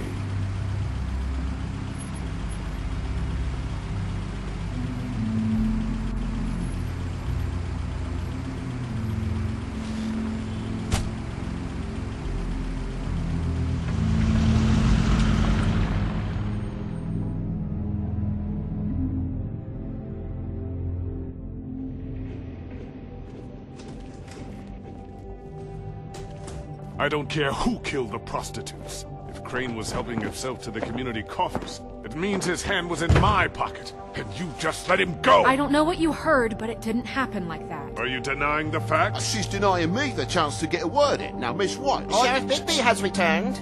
I don't care who killed the prostitutes. If Crane was helping himself to the community coffers, it means his hand was in my pocket, and you just let him go! I don't know what you heard, but it didn't happen like that. Are you denying the facts? She's denying me the chance to get a word in. Now, Miss White... Sheriff Bigby has returned.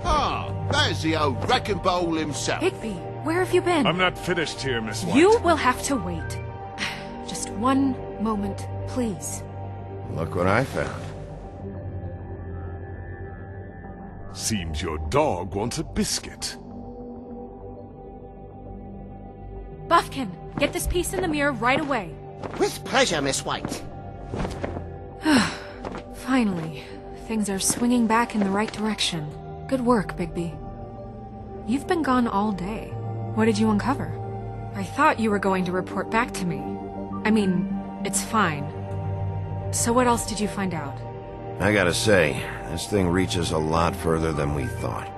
Ah, there's the old wrecking bowl himself. Bigby, where have you been? I'm not finished here, Miss White. You will have to wait. Just one moment, please. Look what I found. Seems your dog wants a biscuit. Buffkin, get this piece in the mirror right away. With pleasure, Miss White. Finally, things are swinging back in the right direction. Good work, Bigby. You've been gone all day. What did you uncover? I thought you were going to report back to me. I mean, it's fine. So what else did you find out? I gotta say, this thing reaches a lot further than we thought.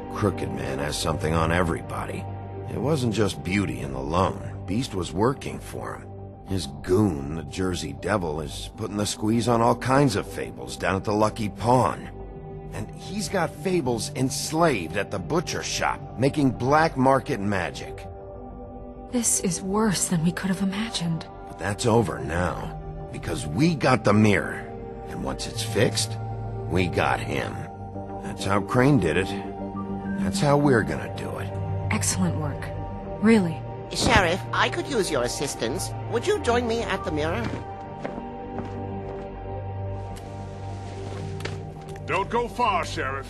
The Crooked Man has something on everybody. It wasn't just Beauty and the Lone. Beast was working for him. His goon, the Jersey Devil, is putting the squeeze on all kinds of fables down at the Lucky Pawn. And he's got fables enslaved at the butcher shop, making black market magic. This is worse than we could have imagined. But that's over now, because we got the mirror. And once it's fixed, we got him. That's how Crane did it. That's how we're gonna do it. Excellent work. Really. Sheriff, I could use your assistance. Would you join me at the mirror? Don't go far, Sheriff.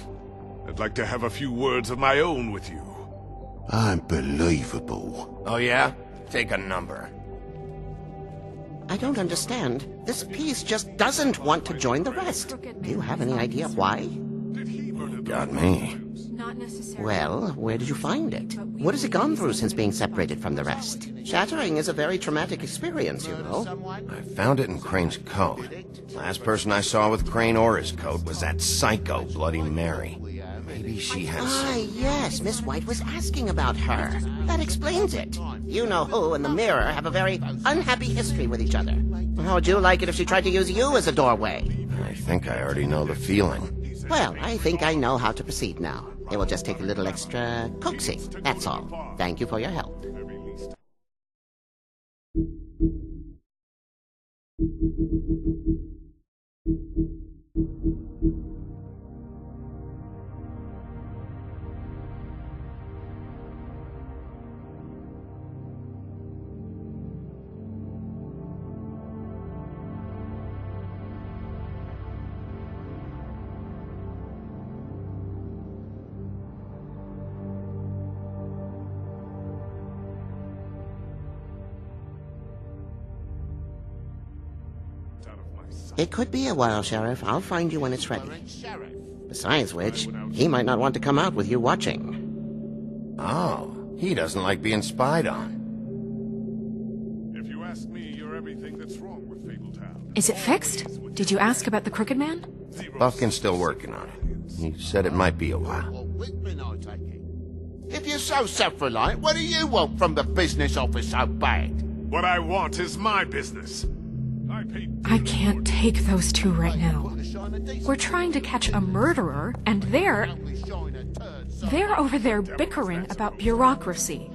I'd like to have a few words of my own with you. Unbelievable. Oh yeah? Take a number. I don't understand. This piece just doesn't want to join the rest. Do you have any idea why? Got me. Not necessarily. Well, where did you find it? What has it gone through since being separated from the rest? Shattering is a very traumatic experience, you know. I found it in Crane's coat. Last person I saw with Crane or his coat was that psycho Bloody Mary. Maybe she has... Ah, yes, Miss White was asking about her. That explains it. You know who and the mirror have a very unhappy history with each other. How would you like it if she tried to use you as a doorway? I think I already know the feeling. Well, I think I know how to proceed now. It will just take a little extra coaxing, that's all. Thank you for your help. It could be a while, Sheriff. I'll find you when it's ready. Besides which, he might not want to come out with you watching. Oh, he doesn't like being spied on. If you ask me, you're everything that's wrong with Fabletown. Is it fixed? Did you ask about the Crooked Man? Buffkin's still working on it. He said it might be a while. If you're so self-reliant, what do you want from the business office so bad? What I want is my business. I can't take those two right now. We're trying to catch a murderer, and they're over there bickering about bureaucracy.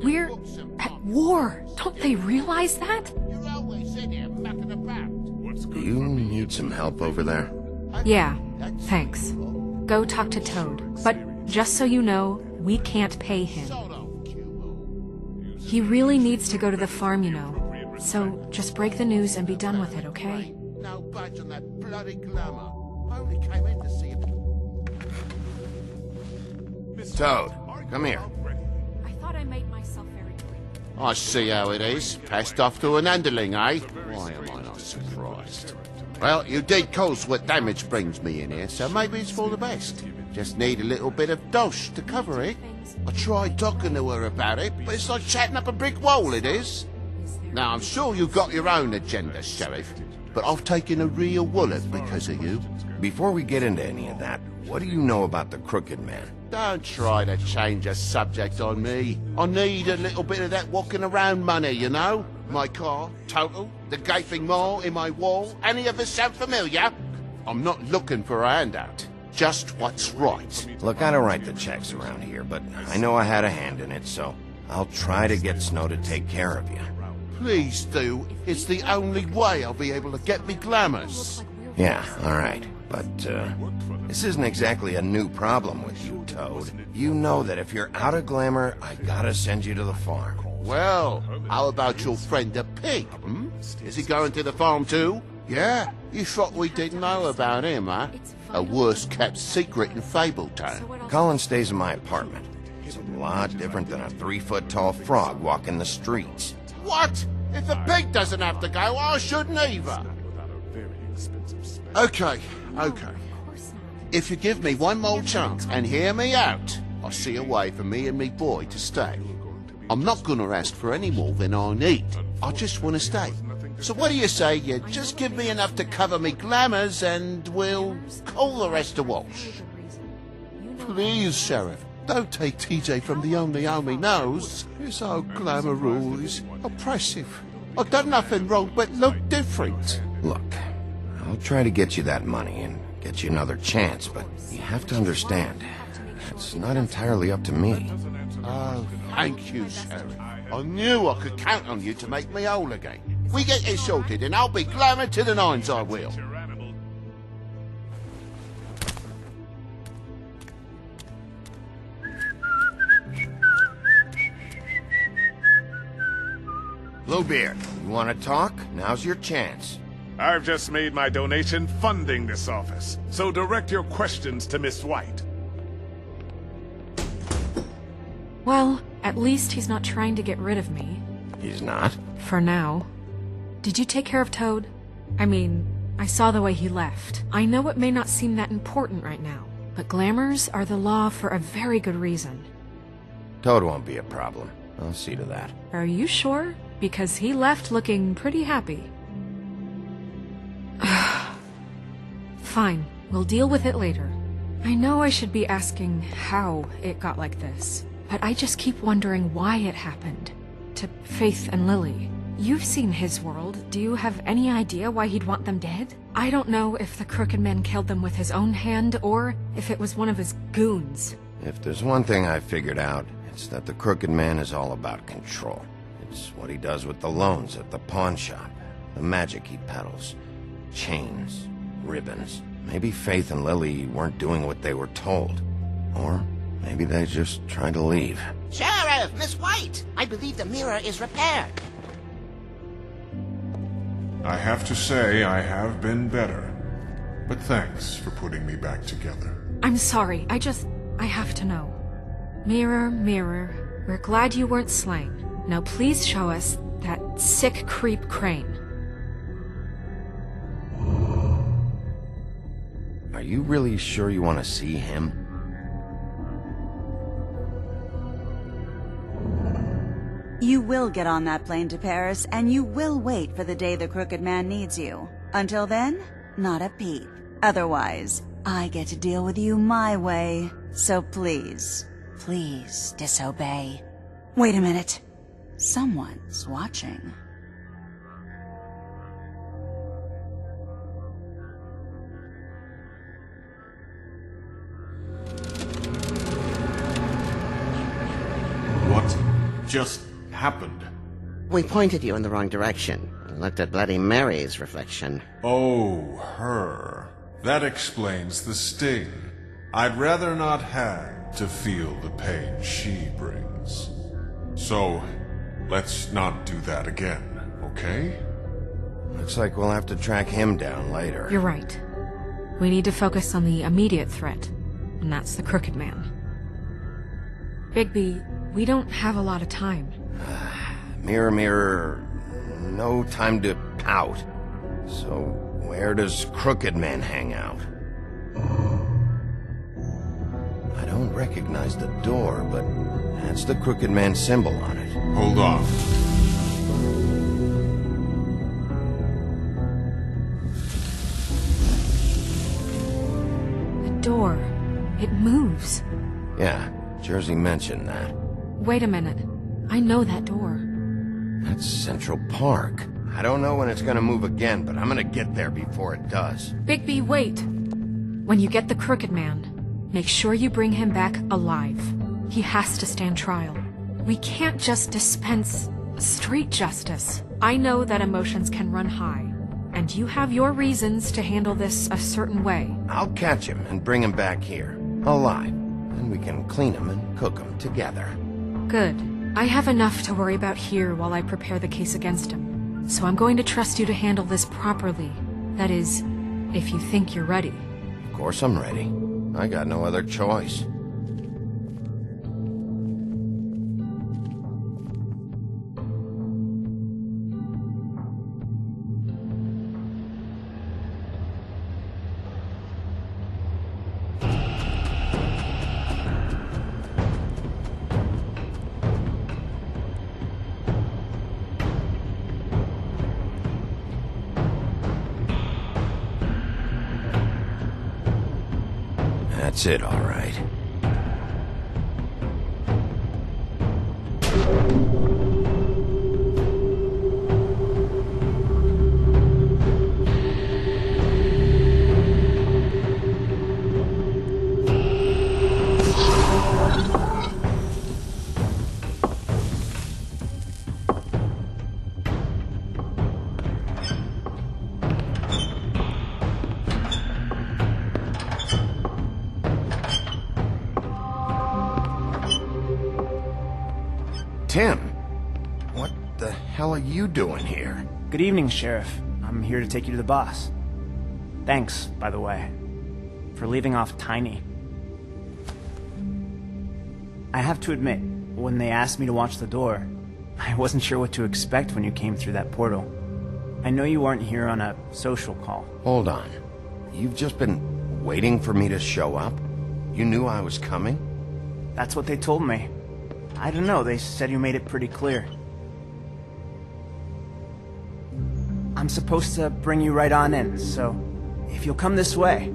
We're at war. Don't they realize that? Do you need some help over there? Yeah, thanks. Go talk to Toad. But just so you know, we can't pay him. He really needs to go to the farm, you know. So, just break the news and be done with it, okay? No budge on that bloody glamour. I only came in to see if... Toad, come here. I thought I made myself very clear. I see how it is. Passed off to an underling, eh? Why am I not surprised? Well, you did cause what damage brings me in here, so maybe it's for the best. Just need a little bit of dosh to cover it. I tried talking to her about it, but it's like chatting up a brick wall, it is. Now, I'm sure you've got your own agenda, Sheriff, but I've taken a real wallet because of you. Before we get into any of that, what do you know about the Crooked Man? Don't try to change a subject on me. I need a little bit of that walking around money, you know? My car, total, the gaping maw in my wall. Any of this sound familiar? I'm not looking for a handout. Just what's right. Look, I don't write the checks around here, but I know I had a hand in it, so I'll try to get Snow to take care of you. Please do. It's the only way I'll be able to get me glamours. Yeah, all right. But, this isn't exactly a new problem with you, Toad. You know that if you're out of glamour, I gotta send you to the farm. Well, how about your friend the pig, hmm? Is he going to the farm too? Yeah? You thought we didn't know about him, huh? A worst-kept secret in Fabletown. Colin stays in my apartment. It's a lot different than a 3-foot-tall frog walking the streets. What? If the pig doesn't have to go, I shouldn't either. Okay. If you give me one more chance and hear me out, I'll see a way for me and me boy to stay. I'm not gonna ask for any more than I need. I just want to stay. So what do you say you just give me enough to cover me glamours and we'll call the rest a wash? Please, Sheriff. Don't take TJ from the only home he knows. His old glamour rule is oppressive. I've done nothing wrong but look different. Look, I'll try to get you that money and get you another chance, but you have to understand, it's not entirely up to me. Oh, thank you, Sheriff. I knew I could count on you to make me whole again. We get it sorted and I'll be glamour to the nines, I will. Bluebeard, you want to talk? Now's your chance. I've just made my donation funding this office, so direct your questions to Miss White. Well, at least he's not trying to get rid of me. He's not? For now. Did you take care of Toad? I mean, I saw the way he left. I know it may not seem that important right now, but glamours are the law for a very good reason. Toad won't be a problem. I'll see to that. Are you sure? Because he left looking pretty happy. Fine, we'll deal with it later. I know I should be asking how it got like this, but I just keep wondering why it happened. To Faith and Lily. You've seen his world. Do you have any idea why he'd want them dead? I don't know if the Crooked Man killed them with his own hand, or if it was one of his goons. If there's one thing I figured out, it's that the Crooked Man is all about control. It's what he does with the loans at the pawn shop, the magic he peddles, chains, ribbons. Maybe Faith and Lily weren't doing what they were told. Or maybe they just tried to leave. Sheriff, Miss White! I believe the mirror is repaired. I have to say I have been better. But thanks for putting me back together. I'm sorry, I have to know. Mirror, mirror, we're glad you weren't slain. Now please show us that sick creep Crane. Are you really sure you want to see him? You will get on that plane to Paris, and you will wait for the day the Crooked Man needs you. Until then, not a peep. Otherwise, I get to deal with you my way. So please, please disobey. Wait a minute. Someone's watching. What just happened? We pointed you in the wrong direction and looked at Bloody Mary's reflection. Oh, her. That explains the sting. I'd rather not have to feel the pain she brings. So, let's not do that again, okay? Looks like we'll have to track him down later. You're right. We need to focus on the immediate threat, and that's the Crooked Man. Bigby, we don't have a lot of time. Mirror, mirror, no time to pout. So, where does Crooked Man hang out? I don't recognize the door, but that's the Crooked Man symbol on it. Hold on. The door. It moves. Yeah, Jersey mentioned that. Wait a minute. I know that door. That's Central Park. I don't know when it's gonna move again, but I'm gonna get there before it does. Bigby, wait! When you get the Crooked Man, make sure you bring him back alive. He has to stand trial. We can't just dispense street justice. I know that emotions can run high, and you have your reasons to handle this a certain way. I'll catch him and bring him back here, alive. Then we can clean him and cook him together. Good. I have enough to worry about here while I prepare the case against him. So I'm going to trust you to handle this properly. That is, if you think you're ready. Of course I'm ready. I got no other choice. That's it, all right. Tim, what the hell hell are you doing here? Good evening, Sheriff. I'm here to take you to the boss. Thanks, by the way, for leaving off Tiny. I have to admit, when they asked me to watch the door, I wasn't sure what to expect when you came through that portal. I know you weren't here on a social call. Hold on. You've just been waiting for me to show up? You knew I was coming? That's what they told me. I don't know, they said you made it pretty clear. I'm supposed to bring you right on in, so if you'll come this way.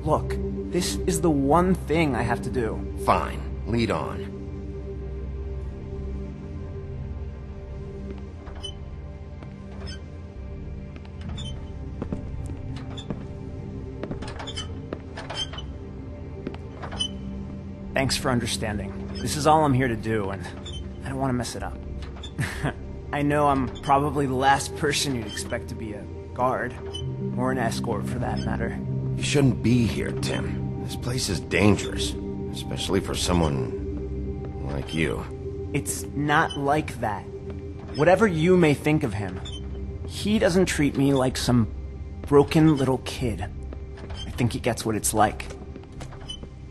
Look, this is the one thing I have to do. Fine, lead on. Thanks for understanding. This is all I'm here to do, and I don't want to mess it up. I know I'm probably the last person you'd expect to be a guard, or an escort for that matter. You shouldn't be here, Tim. This place is dangerous, especially for someone like you. It's not like that. Whatever you may think of him, he doesn't treat me like some broken little kid. I think he gets what it's like.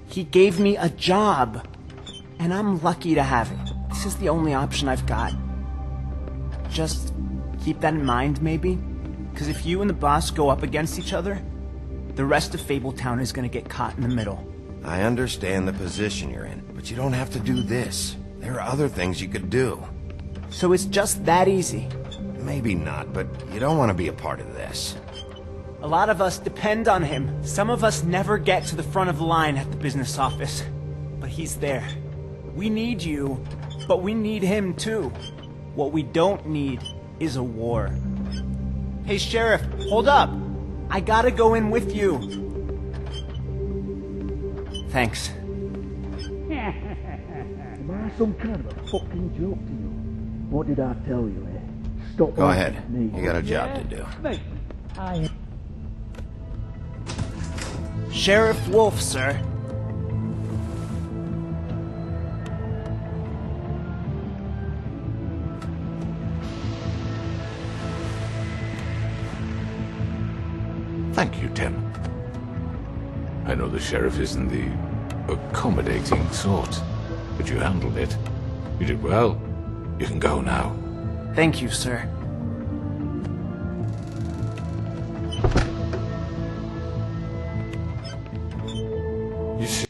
He gave me a job, and I'm lucky to have it. This is the only option I've got. Just keep that in mind, maybe? Because if you and the boss go up against each other, the rest of Fabletown is going to get caught in the middle. I understand the position you're in, but you don't have to do this. There are other things you could do. So it's just that easy? Maybe not, but you don't want to be a part of this. A lot of us depend on him. Some of us never get to the front of the line at the business office. But he's there. We need you, but we need him too. What we don't need is a war. Hey, Sheriff, hold up! I gotta go in with you. Thanks. Am I some kind of a fucking joke to you? What did I tell you, eh? Stop. Go ahead. You got a job to do. Mate, I... Sheriff Wolf, sir. Thank you, Tim. I know the sheriff isn't the accommodating sort, but you handled it. You did well. You can go now. Thank you, sir. You see...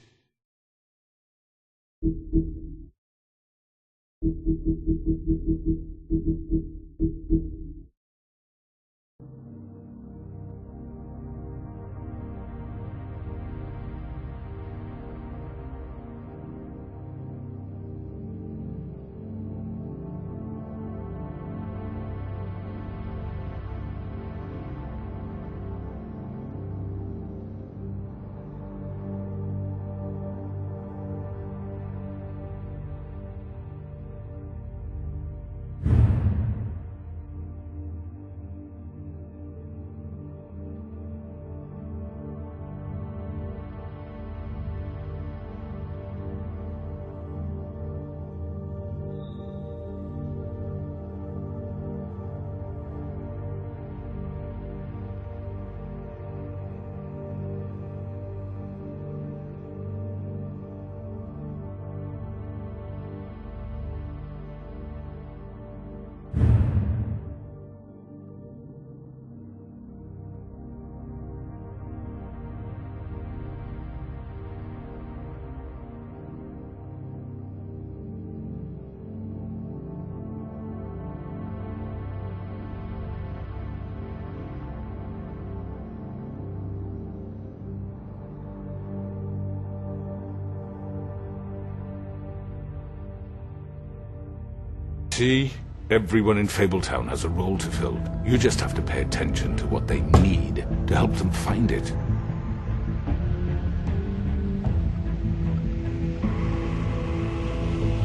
See? Everyone in Fabletown has a role to fill. You just have to pay attention to what they need to help them find it.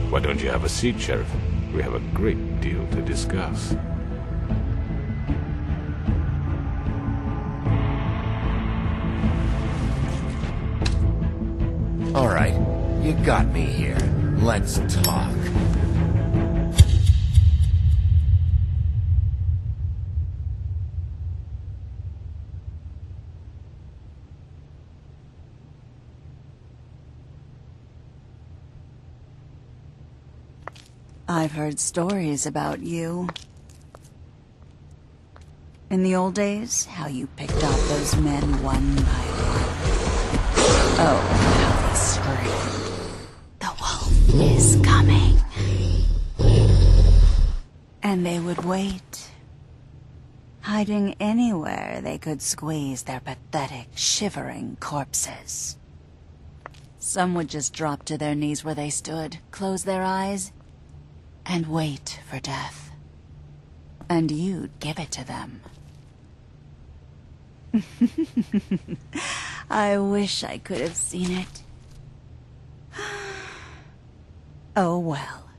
Why don't you have a seat, Sheriff? We have a great deal to discuss. All right, you got me here. Let's talk. I've heard stories about you. In the old days, how you picked off those men one by one. Oh, how they screamed. The wolf is coming. And they would wait, hiding anywhere they could squeeze their pathetic, shivering corpses. Some would just drop to their knees where they stood, close their eyes, and wait for death. And you'd give it to them. I wish I could have seen it. Oh well.